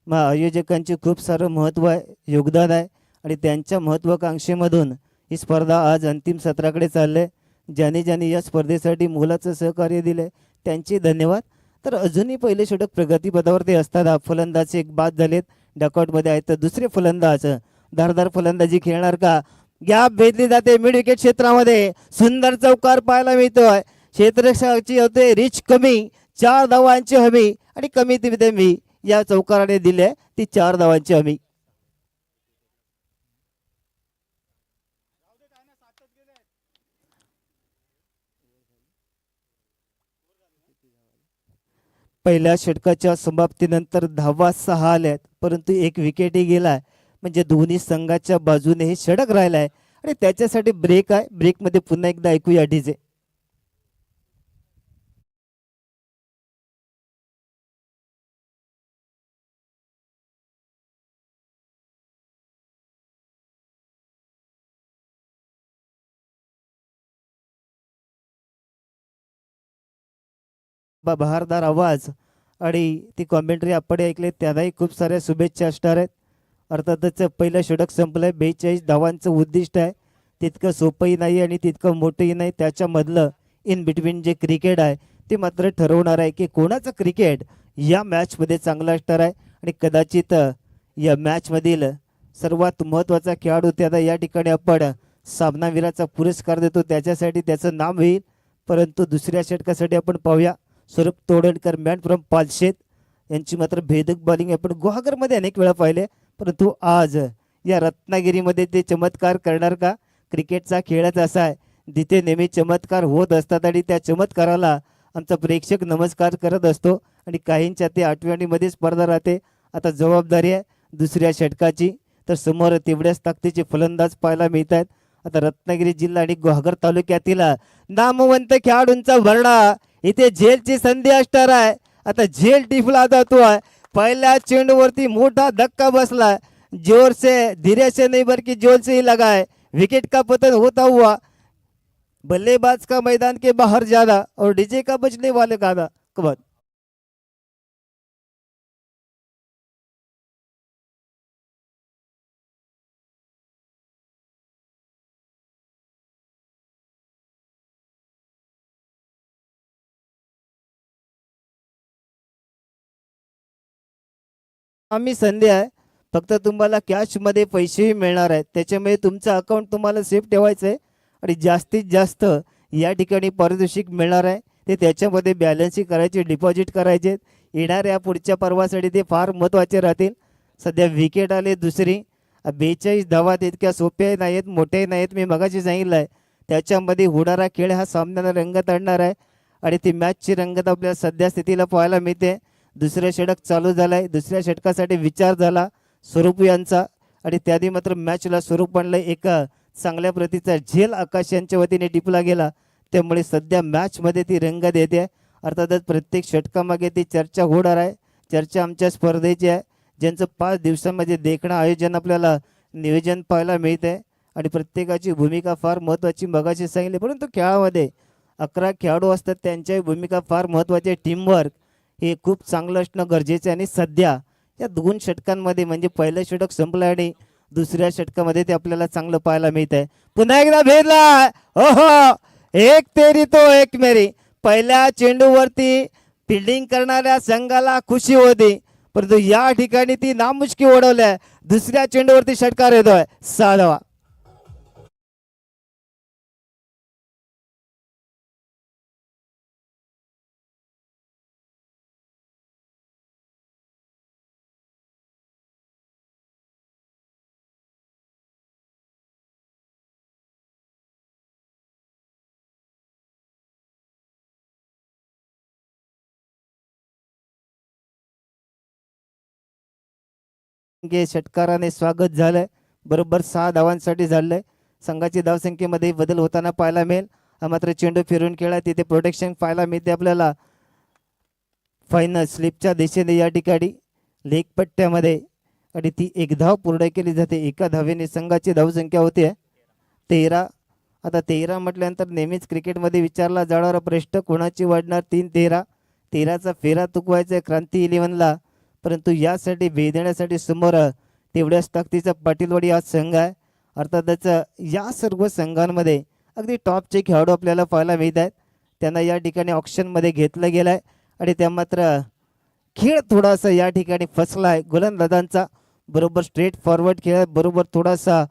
S4: आयोजकांचे खूप सारं महत्त्व आहे, योगदान आहे आणि त्यांच्या महत्त्वाकांक्षेमधून ही स्पर्धा आज अंतिम सत्राकडे चालली आहे. ज्यांनी या स्पर्धेसाठी मोलाचं सहकार्य दिले त्यांचे धन्यवाद. तर अजूनही पहिले षटक प्रगतीपथावरती असताना फलंदाज एक बाद झालेत, डकआउटमध्ये आहेत. तर दुसरे फलंदाज धारदार फलंदाजी खेळणार का? गॅप भेटली जाते मिड विकेट क्षेत्रामध्ये, सुंदर चौकार पाहायला मिळतोय. क्षेत्ररक्षकाची होते रिच कमी, 4 धावांची हमी आणि कमी तिथे मी या चौकाराने दिले ती 4 धावांची हमी. पहिल्या षटकाच्या समाप्तीनंतर धावा 6 आल्यात, परंतु एक विकेटही गेलाय. म्हणजे दोन्ही संघाच्या बाजूने हे षटक राहिलाय आणि त्याच्यासाठी ब्रेक आहे. ब्रेकमध्ये पुन्हा एकदा ऐकूया डीजे. बहारदार आवाज आणि ती कॉमेंट्री आपण ऐकले, त्यांनाही खूप साऱ्या शुभेच्छा असणार आहेत. अर्थातच पहिलं षटक संपलंय. 42 धावांचं उद्दिष्ट आहे, तितकं सोपंही नाही आणि तितकं मोठंही नाही. त्याच्यामधलं इन बिटवीन जे क्रिकेट आहे ते मात्र ठरवणार आहे की कोणाचं क्रिकेट या मॅचमध्ये चांगलं असणार आहे. आणि कदाचित या मॅचमधील सर्वात महत्त्वाचा खेळाडू त्याला या ठिकाणी आपण सामनावीराचा पुरस्कार देतो, त्याच्यासाठी त्याचं नाव होईल. परंतु दुसऱ्या षटकासाठी आपण पाहूया स्वरूप तोडणकर, मॅन फ्रॉम पालशेत, यांची मात्र भेदक बॉलिंग आपण गुहागरमध्ये अनेक वेळा पाहिले. परंतु आज या रत्नागिरीमध्ये ते चमत्कार करणार का? क्रिकेटचा खेळच असा आहे, जिथे नेहमी चमत्कार होत असतात आणि त्या चमत्काराला आमचा प्रेक्षक नमस्कार करत असतो. आणि काहींच्या ते आठवणीमध्ये स्पर्धा राहते. आता जबाबदारी आहे दुसऱ्या षटकाची, तर समोर तेवढ्याच ताकदीचे फलंदाज पाहायला मिळत आहेत. आता रत्नागिरी जिल्हा आणि गुहागर तालुक्यातील नामवंत खेळाडूंचा भरडा, इथे झेलची संधी असणार आहे. आता झेल टिपला जातोय. पहिल्या चेंडूवरती मोठा धक्का बसला, जोर से धीरे से नहीं बल्कि जोर से ही लगा है. विकेट का पतन होता हुआ बल्लेबाज का मैदान के बाहर जाना और डीजे का बजने वाले गाना. कमान आम्ही संधी आहे, फक्त तुम्हाला कॅशमध्ये पैसेही मिळणार आहेत. त्याच्यामुळे तुमचं अकाउंट तुम्हाला सेफ ठेवायचं आहे आणि जास्तीत जास्त या ठिकाणी पारितोषिक मिळणार आहे. ते त्याच्यामध्ये बॅलन्सही करायचे, डिपॉझिट करायचे. येणाऱ्या पुढच्या पर्वासाठी ते फार महत्त्वाचे राहतील. सध्या विकेट आले दुसरी. 42 धावा इतक्या सोप्याही नाहीत, मोठ्याही नाहीत. मी मगाशी सांगितलं आहे त्याच्यामध्ये होणारा खेळ हा सामन्याला रंगत आणणार आहे आणि ती मॅचची रंगत आपल्याला सध्या स्थितीला पाहायला मिळते. दुसरं षटक चालू झालं आहे. दुसऱ्या षटकासाठी विचार झाला स्वरूप यांचा आणि त्याने मात्र मॅचला स्वरूप आणलं. एक चांगल्या प्रतीचा झेल आकाश यांच्या वतीने टिपला गेला, त्यामुळे सध्या मॅचमध्ये ती रंगत येते. अर्थातच प्रत्येक षटकामागे ती चर्चा होणार आहे. चर्चा आमच्या स्पर्धेची आहे, ज्यांचं 5 दिवसांमध्ये देखणं आयोजन आपल्याला नियोजन पाहायला मिळते आणि प्रत्येकाची भूमिका फार महत्त्वाची मगाशी सांगितली. परंतु खेळामध्ये 11 खेळाडू असतात, त्यांच्याही भूमिका फार महत्त्वाची आहे. टीमवर्क हे खूप चांगलं असणं गरजेचं आहे. आणि सध्या या 2 षटकांमध्ये म्हणजे पहिलं षटक संपलं आणि दुसऱ्या षटकामध्ये ते आपल्याला चांगलं पाहायला मिळत आहे. पुन्हा एकदा भेदला, ओहो, एक तेरी तो एक मेरी. पहिल्या चेंडूवरती फिल्डिंग करणाऱ्या संघाला खुशी होती, परंतु या ठिकाणी ती नामुष्की ओढवल्या. दुसऱ्या चेंडूवरती षटकार येतोय 6 धावा. षटकाराने स्वागत झालंय. बरोबर 6 धावांसाठी झालंय. संघाची धावसंख्येमध्ये बदल होताना पाहायला मिळेल. मात्र चेंडू फिरून खेळा, तिथे प्रोटेक्शन पाहायला मिळते आपल्याला. फायनल स्लिपच्या दिशेने या ठिकाणी लेग पट्ट्यामध्ये आणि ती एक धाव पूर्ण केली जाते. एका धावेने संघाची धावसंख्या होते 13. आता 13 म्हटल्यानंतर नेहमीच क्रिकेटमध्ये विचारला जाणारा प्रश्न, कोणाची वाढणार 3-13. 13चा फेरा चुकवायचा क्रांती 11ला, परंतु यासाठी भेदण्यासाठी समोर तेवढ्याच ताकदीचा पाटीलवाडी हा संघ आहे. अर्थातच या सर्व संघांमध्ये अगदी टॉपचे खेळाडू आपल्याला पाहायला मिळत आहेत. त्यांना या ठिकाणी ऑप्शनमध्ये घेतलं गेलं आहे आणि त्या मात्र खेळ थोडासा या ठिकाणी फसला आहे गोलंदाजांचा. बरोबर स्ट्रेट फॉरवर्ड खेळ, बरोबर थोडासा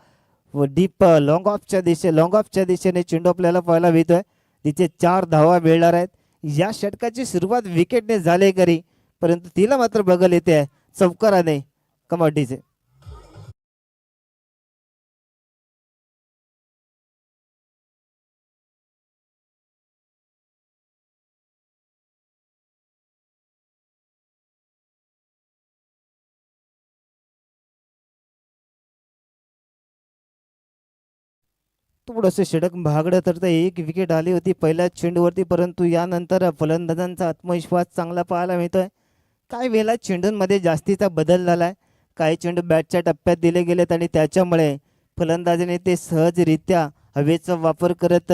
S4: डीप लॉंग ऑफच्या दिशेने चेंडू आपल्याला पाहायला मिळतोय. तिचे 4 धावा मिळणार आहेत. या षटकाची सुरुवात विकेटने झाली करी, परंतु तिला मात्र बघायला येते आहे चौकाराने कमाटीचे. थोडंसं षटक महागडं तर एक विकेट आली होती पहिल्याच चेंडूवरती, परंतु यानंतर फलंदाजांचा आत्मविश्वास चांगला पाहायला मिळतोय. काही वेळेला चेंडूंमध्ये जास्तीचा बदल झाला आहे. काही चेंडू बॅटच्या टप्प्यात दिले गेलेत आणि त्याच्यामुळे फलंदाजाने ते सहजरित्या हवेचा वापर करत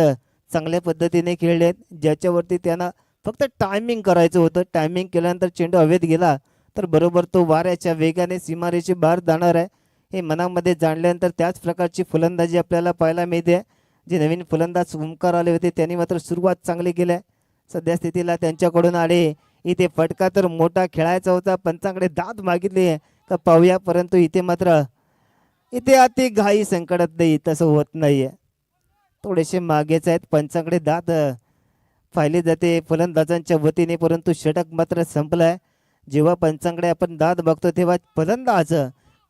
S4: चांगल्या पद्धतीने खेळलेत, ज्याच्यावरती त्यांना फक्त टायमिंग करायचं होतं. टायमिंग केल्यानंतर चेंडू हवेत गेला तर बरोबर तो वाऱ्याच्या वेगाने सीमारेषे बाहेर जाणार आहे हे मनामध्ये जाणल्यानंतर त्याच प्रकारची फलंदाजी आपल्याला पाहायला मिळते. जे नवीन फलंदाज ओमकार आले होते त्यांनी मात्र सुरुवात चांगली केली आहे. सध्या स्थितीला त्यांच्याकडून आले इथे फटका तर मोठा खेळायचा होता, पंचांकडे दाद मागितली का पाहूया, परंतु इथे मात्र इथे अति घाई संकटात नाही, तसं होत नाहीये. थोडेसे मागेच आहेत, पंचांकडे दाद पाहिले जाते फलंदाजांच्या वतीने, परंतु षटक मात्र संपलाय. जेव्हा पंचांकडे आपण दाद बघतो तेव्हा फलंदाज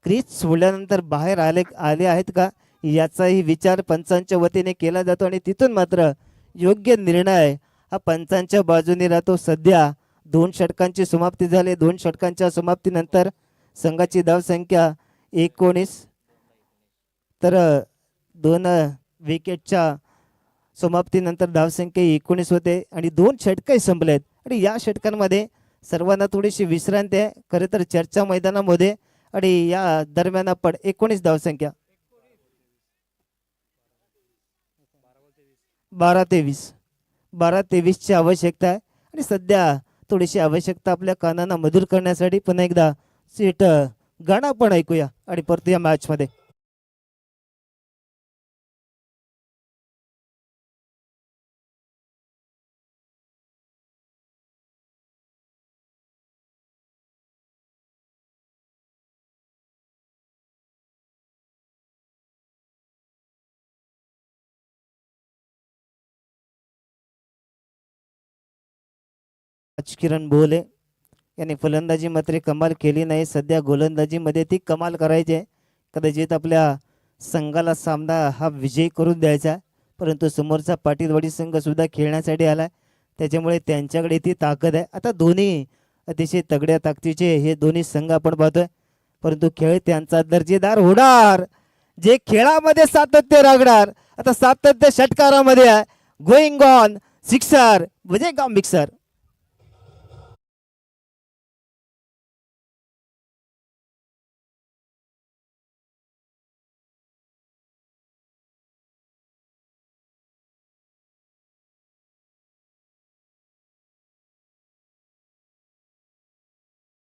S4: क्रीज सोडल्यानंतर बाहेर आले आहेत का याचाही विचार पंचांच्या वतीने केला जातो आणि तिथून मात्र योग्य निर्णय हा पंचांच्या बाजूने राहतो. सध्या 2 षटकांची समाप्ती झाली. 2 षटकांच्या समाप्तीनंतर संघाची धावसंख्या 19, तर 2 विकेटच्या समाप्तीनंतर धावसंख्या 19 होते आणि 2 षटकही संपलेत. आणि या षटकांमध्ये सर्वांना थोडीशी विश्रांती आहे खरं तर चर्चा मैदानामध्ये, आणि या दरम्यान आपण 19 धावसंख्या 12-23ची आवश्यकता आहे. आणि सध्या थोडीशी आवश्यकता आपल्या कानांना मधुर करण्यासाठी पुन्हा एकदा सीट गाणं आपण ऐकूया आणि परत या मॅचमध्ये. किरण बोले यांनी फलंदाजी मात्र कमाल केली नाही. सध्या गोलंदाजीमध्ये ती कमाल करायची आहे. कदाचित आपल्या संघाला सामना हा विजय करून द्यायचा, परंतु समोरचा पाटीलवाडी संघ सुद्धा खेळण्यासाठी आलाय, त्याच्यामुळे त्यांच्याकडे ती ताकद आहे. आता दोन्ही अतिशय तगड्या ताकदीचे हे दोन्ही संघ आपण पाहतोय, परंतु खेळ त्यांचा दर्जेदार होणार, जे खेळामध्ये सातत्य राखणार. आता सातत्य षटकारामध्ये आहे. Going on sixer, Wajegaon mixer.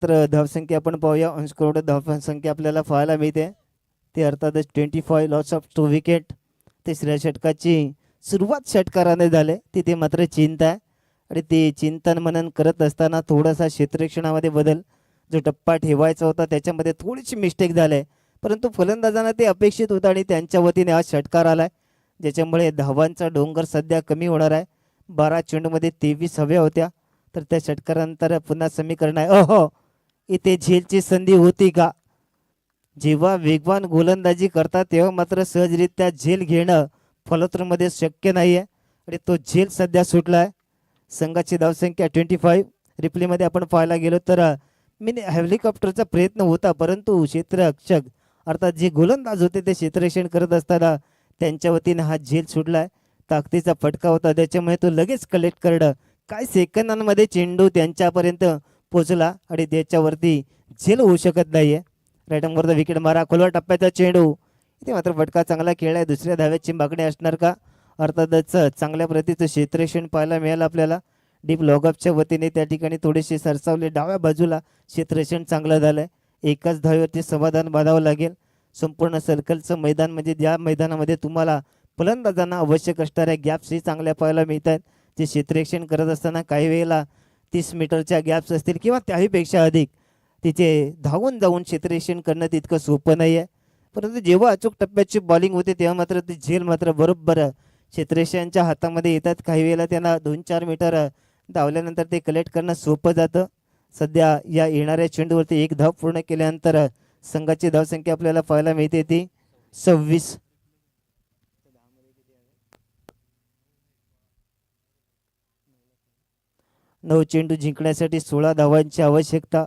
S4: तर धावसंख्या आपण पाहूया. अनस्कोर्ड धावसंख्या आपल्याला पाहायला मिळते ते अर्थातच 25 लॉस ऑफ 2 विकेट. तिसऱ्या षटकाची सुरुवात षटकाराने झाले, तिथे मात्र चिंता आहे आणि ते चिंतन मनन करत असताना थोडासा क्षेत्ररक्षणामध्ये बदल, जो टप्पा ठेवायचा होता त्याच्यामध्ये थोडीशी मिस्टेक झाली, परंतु फलंदाजांना ते अपेक्षित होतं आणि त्यांच्या वतीने आज षटकार आलाय, ज्याच्यामुळे धावांचा डोंगर सध्या कमी होणार आहे. 12 चेंडूमध्ये 23 हव्या होत्या, तर त्या षटकारानंतर पुन्हा समीकरण आहे. अहो, इथे झेलची संधी होती का? जेव्हा वेगवान गोलंदाजी करतात तेव्हा मात्र सहजरित्या झेल घेणं फलतूरमध्ये शक्य नाही आहे आणि तो झेल सध्या सुटला आहे. संघाची धावसंख्या 25. रिप्लेमध्ये आपण पाहायला गेलो तर हेलिकॉप्टरचा प्रयत्न होता, परंतु क्षेत्ररक्षक अर्थात जे गोलंदाज होते ते क्षेत्ररक्षण करत असताना त्यांच्या वतीने हा झेल सुटला आहे. ताकदीचा फटका होता, त्याच्यामुळे तो लगेच कलेक्ट करणं, काही सेकंदांमध्ये चेंडू त्यांच्यापर्यंत पोचला आणि त्याच्यावरती झेल होऊ शकत नाहीये. राईट अंगवरचा विकेट मारा, खोलवर टप्प्याचा चेंडू, इथे मात्र फटका चांगला खेळलाय. दुसऱ्या धाव्याची मागणी असणार का? अर्थातच चांगल्या प्रतीचं क्षेत्ररक्षण पाहायला मिळालं आपल्याला. डीप लॉगअपच्या वतीने त्या ठिकाणी थोडेसे सरसावले डाव्या बाजूला, क्षेत्ररक्षण चांगलं झालंय. एकाच धावेवरती समाधान बांधावं लागेल. संपूर्ण सर्कलचं मैदान म्हणजे ज्या मैदानामध्ये तुम्हाला फलंदाजांना आवश्यक असणाऱ्या गॅप्सही चांगल्या पाहायला मिळत आहेत. जे क्षेत्ररक्षण करत असताना काही वेळेला 30 मीटरच्या गॅप्स असतील किंवा त्याहीपेक्षा अधिक, तिथे धावून जाऊन क्षेत्ररक्षण करणं तितकं सोपं नाही आहे. परंतु जेव्हा अचूक टप्प्याची बॉलिंग होते तेव्हा मात्र ती झेल मात्र बरोबर क्षेत्ररक्षकांच्या हातामध्ये येतात. काही वेळेला त्यांना 2-4 मीटर धावल्यानंतर ते कलेक्ट करणं सोपं जातं. सध्या या येणाऱ्या चेंडूवरती एक धाव पूर्ण केल्यानंतर संघाची धावसंख्या आपल्याला पाहायला मिळते ती 26. नऊ चेंडू जिंकण्यासाठी 16 धावांची आवश्यकता.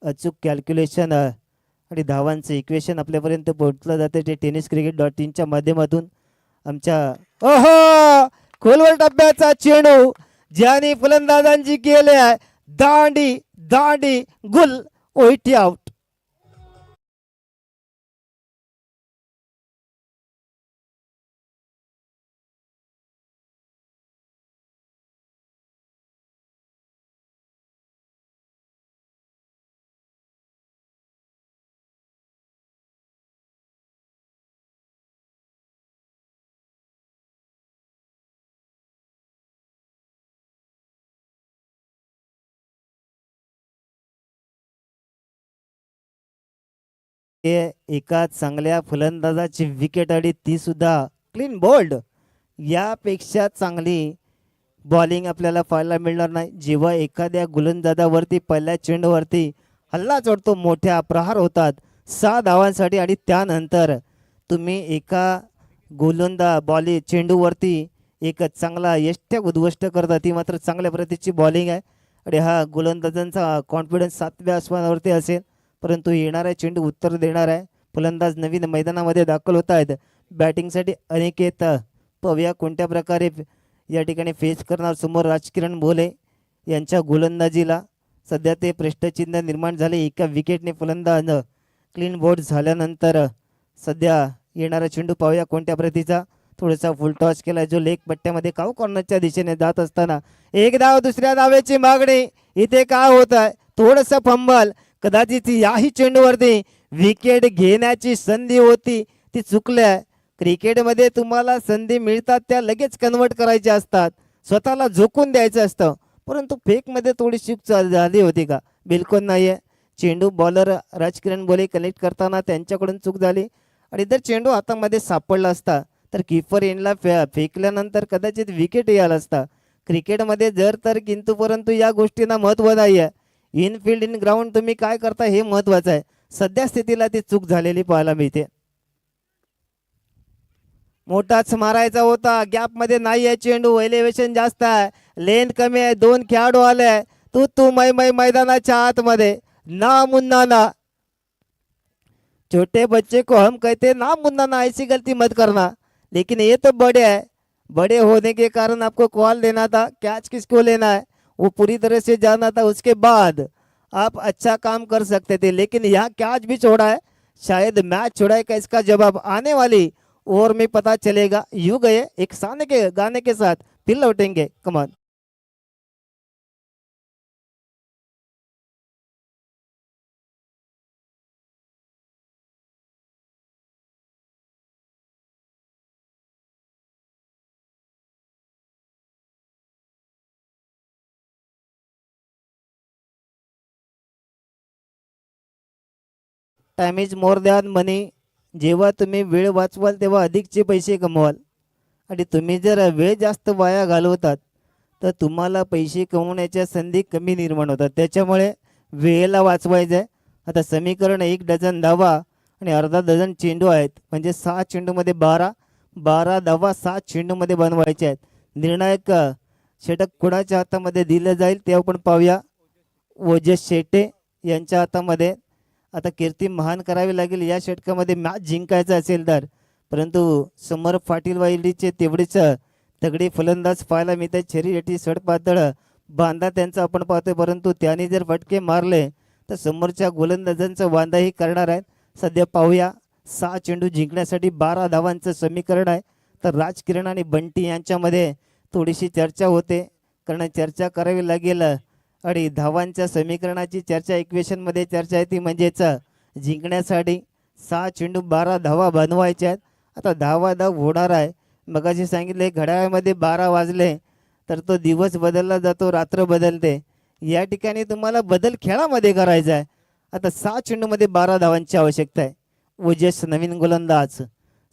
S4: अचूक कॅल्क्युलेशन आणि धावांचं इक्वेशन आपल्यापर्यंत पोहोचलं जाते ते tenniscricket.in माध्यमातून. आमच्या ओहो खोलवर टप्प्याचा चेंडू ज्याने फलंदाजांची केले आहे दांडी दांडी गुल, ओईटी आउट. एका चांगल्या फलंदाजाची विकेट आणि ती सुद्धा क्लीन बोल्ड. यापेक्षा चांगली बॉलिंग आपल्याला पाहायला मिळणार नाही. जेव्हा एखाद्या गोलंदाजावरती पहिल्या चेंडूवरती हल्ला चढतो, मोठ्या प्रहार होतात 6 धावांसाठी आणि त्यानंतर तुम्ही एका चेंडूवरती एक चांगला यष्टक उद्ध्वस्त करता, ती मात्र चांगल्या प्रतीची बॉलिंग आहे. आणि हा गोलंदाजांचा कॉन्फिडन्स 7व्या आसमानावरती असेल. परंतु येणारा चेंडू उत्तर देणार आहे. फलंदाज नवीन मैदानामध्ये दाखल होत आहेत. बॅटिंगसाठी अनिकेत पव्या कोणत्या प्रकारे या ठिकाणी फेस करणार समोर राजकिरण भोले यांच्या गोलंदाजीला. सध्या ते प्रश्नचिन्ह निर्माण झाले. एका विकेटने फलंदाज क्लीन बोर्ड झाल्यानंतर सध्या येणारा चेंडू पाहूया कोणत्या प्रतीचा. थोडासा फुल टॉस केला जो लेग पट्ट्यामध्ये काऊ कॉर्नरच्या दिशेने जात असताना एक धाव, दुसऱ्या धावेची मागणी. इथे काय होत आहे, थोडंसं फंबल. कदाचित याही चेंडूवरती विकेट घेण्याची संधी होती, ती चुकल्या. क्रिकेटमध्ये तुम्हाला संधी मिळतात त्या लगेच कन्वर्ट करायच्या असतात, स्वतःला झोकून द्यायचं असतं. परंतु फेकमध्ये थोडी चूक झाली होती का? बिलकुल नाही आहे. चेंडू बॉलर राजकिरण बोले कलेक्ट करताना त्यांच्याकडून चूक झाली. आणि जर चेंडू हातामध्ये सापडला असता तर कीपर एंडला फेकल्यानंतर कदाचित विकेट यायला असता. क्रिकेटमध्ये जर तर किंतु परंतु या गोष्टींना महत्त्व नाही आहे. इनफिल्ड इन ग्राउंड तुम्ही काय करता हे महत्त्वाचं आहे. सध्या स्थितीला ती चूक झालेली पाहायला मिळते. मोठाच मारायचा होता, गॅपमध्ये नाही आहे चेंडू, एलिव्हेशन जास्त आहे, लेंथ कमी आहे, 2 खेळाडू आले. तू मै मैदानाच्या आतमध्ये ना मुन्ना ना. छोटे बच्चे को हम कहते ना मुन्ना ना, ऐसी गलती मत करना. लेकिन ये तो बड़े है, बड़े होने के कारण आपको कॉल देना था, कैच किसको लेना है वो पूरी तरह से जाना था. उसके बाद आप अच्छा काम कर सकते थे, लेकिन यहाँ कैच भी छोड़ा है. शायद मैच छोड़ा है का इसका जवाब आने वाली ओवर में पता चलेगा. यूं गए एक गाने के साथ फिर लौटेंगे. कमान टाइम इज मोर दॅन मनी. जेव्हा तुम्ही वेळ वाचवाल तेव्हा अधिकचे पैसे कमवाल. आणि तुम्ही जर वेळ जास्त वाया घालवतात तर तुम्हाला पैसे कमवण्याच्या संधी कमी निर्माण होतात. त्याच्यामुळे वेळेला वाचवायचं आहे. आता समीकरण 1 डझन धावा आणि अर्धा डझन चेंडू आहेत, म्हणजे 6 चेंडूमध्ये 12 धावा 7 चेंडूमध्ये बनवायचे आहेत. निर्णायक षटक कोणाच्या हातामध्ये दिलं जाईल ते आपण पाहूया. ओजस शेट्टे यांच्या हातामध्ये. आता कीर्ती महान करावी लागेल या षटकामध्ये मॅच जिंकायचं असेल तर. परंतु समर पाटील वाहिलीचे तेवढेच तगडे फलंदाज पाहायला मिळतात. शरीराची सडपातळ बांधा त्यांचा आपण पाहतोय, परंतु त्याने जर फटके मारले तर समोरच्या गोलंदाजांचा बांधाही करणार आहेत. सध्या पाहूया 6 चेंडू जिंकण्यासाठी 12 धावांचं समीकरण आहे. तर राजकिरण आणि बंटी यांच्यामध्ये थोडीशी चर्चा होते, कारण चर्चा करावी लागेल आणि धावांच्या समीकरणाची चर्चा इक्वेशनमध्ये चर्चा आहे ती म्हणजेच जिंकण्यासाठी 6 चेंडू 12 धावा बनवायच्या आहेत. आता धाव होणार आहे. मगाशी सांगितले घड्याळामध्ये 12 वाजले तर तो दिवस बदलला जातो, रात्र बदलते. या ठिकाणी तुम्हाला बदल खेळामध्ये करायचा आहे. आता 6 चेंडूमध्ये 12 धावांची आवश्यकता आहे. ओजस नवीन गोलंदाज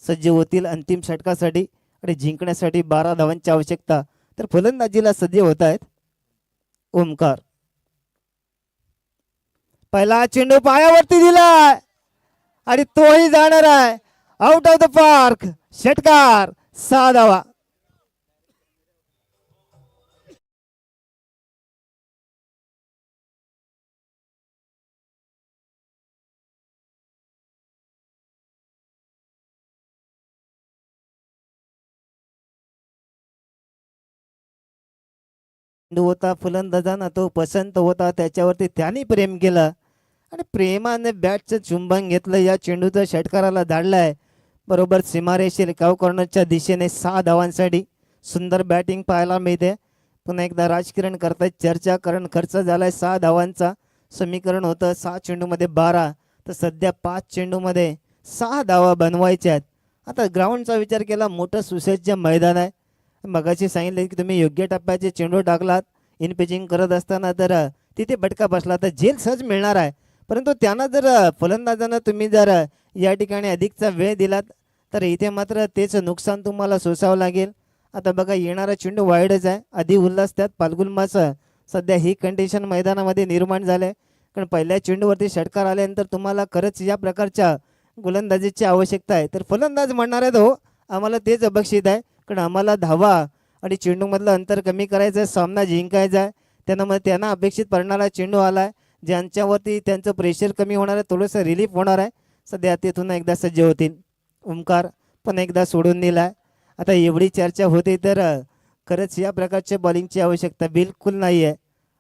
S4: सज्ज होतील अंतिम षटकासाठी आणि जिंकण्यासाठी 12 धावांची आवश्यकता. तर फलंदाजीला सज्ज होत आहेत ओमकार. पहिला चेंडू पायावरती दिलाय आणि तोही जाणार आहे आउट ऑफ द पार्क. षटकार 6 धावा. होता फलंदाजांना तो पसंत होता, त्याच्यावरती त्यांनी प्रेम केलं आणि प्रेमाने बॅटचं चुंबन घेतलं. या चेंडूचं षटकाराला धाडलाय बरोबर सीमारेषेल काव कॉर्नरच्या दिशेने 6 धावांसाठी. सुंदर बॅटिंग पाहायला मिळते. पुन्हा एकदा राजकिरण करतायत चर्चा, कारण खर्च झालाय 6 धावांचा. समीकरण होतं 6 चेंडूमध्ये 12, तर सध्या 5 चेंडूमध्ये 6 धावा बनवायच्या आहेत. आता ग्राउंडचा विचार केला, मोठं सुसज्ज मैदान आहे. मगाशी सांगितलं की तुम्ही योग्य टप्प्याचे चेंडू टाकलात इन पिचिंग करत असताना तर तिथे बटका बसला तर झेल सहज मिळणार आहे. परंतु त्यांना जर फलंदाजांना तुम्ही जर या ठिकाणी अधिकचा वेळ दिलात तर इथे मात्र तेच नुकसान तुम्हाला सोसावं लागेल. आता बघा येणारा चेंडू वाईडच आहे. आधी उल्हास त्यात फाल्गुन मास. सध्या ही कंडिशन मैदानामध्ये निर्माण झाले, कारण पहिल्या चेंडूवरती षटकार आल्यानंतर तुम्हाला खरंच या प्रकारच्या गोलंदाजीची आवश्यकता आहे. तर फलंदाज म्हणणार आहेत हो आम्हाला तेच अपेक्षित आहे, कारण आम्हाला धावा आणि चेंडूमधलं अंतर कमी करायचं आहे, सामना जिंकायचा आहे. त्यांना अपेक्षित पडणारा चेंडू आला आहे, ज्यांच्यावरती त्यांचं प्रेशर कमी होणार आहे, थोडंसं रिलीफ होणार आहे. सध्या तिथून एकदा सज्ज होतील ओमकार. पण एकदा सोडून दिला. आता एवढी चर्चा होते तर खरंच या प्रकारच्या बॉलिंगची आवश्यकता बिलकुल नाही आहे.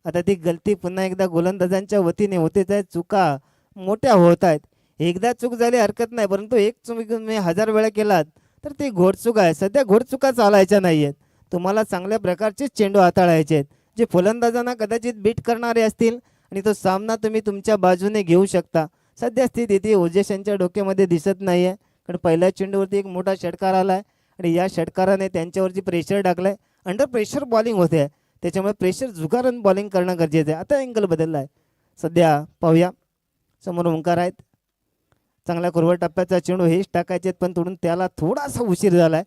S4: आता ती गलती पुन्हा एकदा गोलंदाजांच्या वतीने होतेच आहे. चुका मोठ्या होत आहेत. एकदा चूक झाली हरकत नाही, परंतु एक चूक तुम्ही 1000 वेळा केलात तर ती घोडचूक आहे. सध्या घोडचुका चालायच्या नाही आहेत. तुम्हाला चांगल्या प्रकारचे चेंडू हाताळायचे आहेत, जे फलंदाजांना कदाचित बीट करणारे असतील आणि तो सामना तुम्ही तुमच्या बाजूने घेऊ शकता. सध्या स्थिती ती ओजेस यांच्या डोक्यामध्ये दिसत नाही आहे, कारण पहिल्या चेंडूवरती एक मोठा षटकार आला आहे आणि या षटकाराने त्यांच्यावरती प्रेशर टाकलं आहे. अंडर प्रेशर बॉलिंग होते आहे, त्याच्यामुळे प्रेशर झुगारून बॉलिंग करणं गरजेचं आहे. आता अँगल बदलला आहे. सध्या पाहूया समोर ओंकार आहेत. चांगल्या कुरवट टप्प्याचा चेंडू हेच टाकायचे पण तोडून त्याला थोडासा उशीर झाला आहे.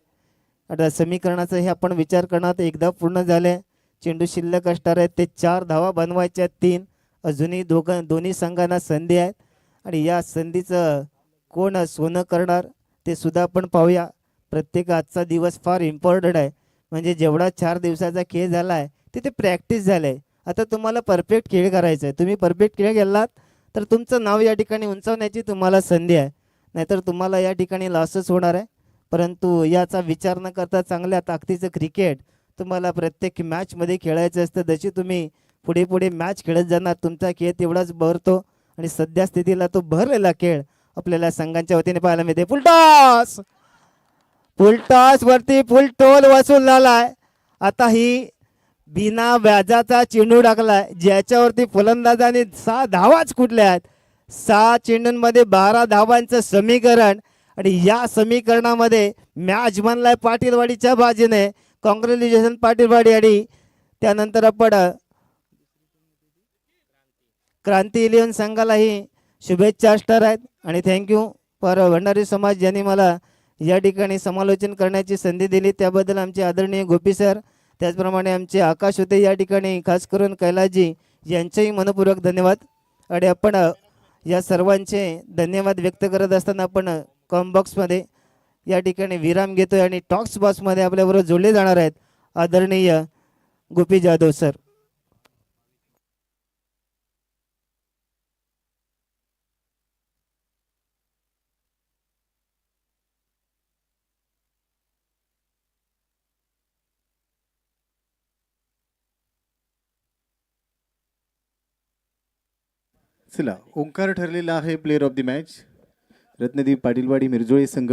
S4: आता समीकरणाचा हे आपण विचार करणार एकदा पूर्ण झाले. चेंडू शिल्लक असणार आहेत ते 4 धावा बनवायच्या आहेत 3. अजूनही दोन्ही संघांना संधी आहेत आणि या संधीचं कोण सोनं करणार ते सुद्धा आपण पाहूया. प्रत्येक आजचा दिवस फार इम्पॉर्टंट आहे. म्हणजे जेवढा 4 दिवसाचा खेळ झाला आहे तिथे प्रॅक्टिस झालं आहे. आता तुम्हाला परफेक्ट खेळ करायचा आहे. तुम्ही परफेक्ट खेळ गेलात तर तुमचं नाव या ठिकाणी उंचावण्याची तुम्हाला संधी आहे, नाहीतर तुम्हाला या ठिकाणी लॉसच होणार आहे. परंतु याचा विचार न करता चांगल्या ताकदीचं क्रिकेट तुम्हाला प्रत्येक मॅचमध्ये खेळायचं असतं. जशी तुम्ही पुढे पुढे मॅच खेळत जाणार तुमचा खेळ तेवढाच भरतो आणि सध्या स्थितीला तो भरलेला खेळ आपल्याला संघांच्या वतीने पाहायला मिळते. फुलटॉस वरती फुल टोल वसूल झालाय. आता ही बिना व्याजाचा चेंडू टाकलाय, ज्याच्यावरती फलंदाजाने 6 धावाच कुठल्या आहेत. 6 चेंडूंमध्ये 12 धावांचं समीकरण आणि या समीकरणामध्ये मॅच बनलाय पाटीलवाडीच्या बाजूने. कॉंग्रॅच्युलेशन पाटीलवाडी. आणि त्यानंतर आपण क्रांती 11 संघालाही शुभेच्छा असणार आहेत आणि थँक्यू फॉर भंडारी समाज ज्यांनी मला या ठिकाणी समालोचन करण्याची संधी दिली त्याबद्दल आमचे आदरणीय गोपी सर, त्याचप्रमाणे आमचे आकाश होते या ठिकाणी, खास करून कैलासजी यांचेही मनपूर्वक धन्यवाद. आणि आपण या सर्वांचे धन्यवाद व्यक्त करत असताना आपण कॉमबॉक्समध्ये या ठिकाणी विराम घेतोय आणि टॉक्स बॉक्समध्ये आपल्याबरोबर जोडले जाणार आहेत आदरणीय गोपी जाधव सर.
S2: चला ओंकार ठरलेला आहे player of the match. Ratnadeep Patilwadi Mirjoli संघ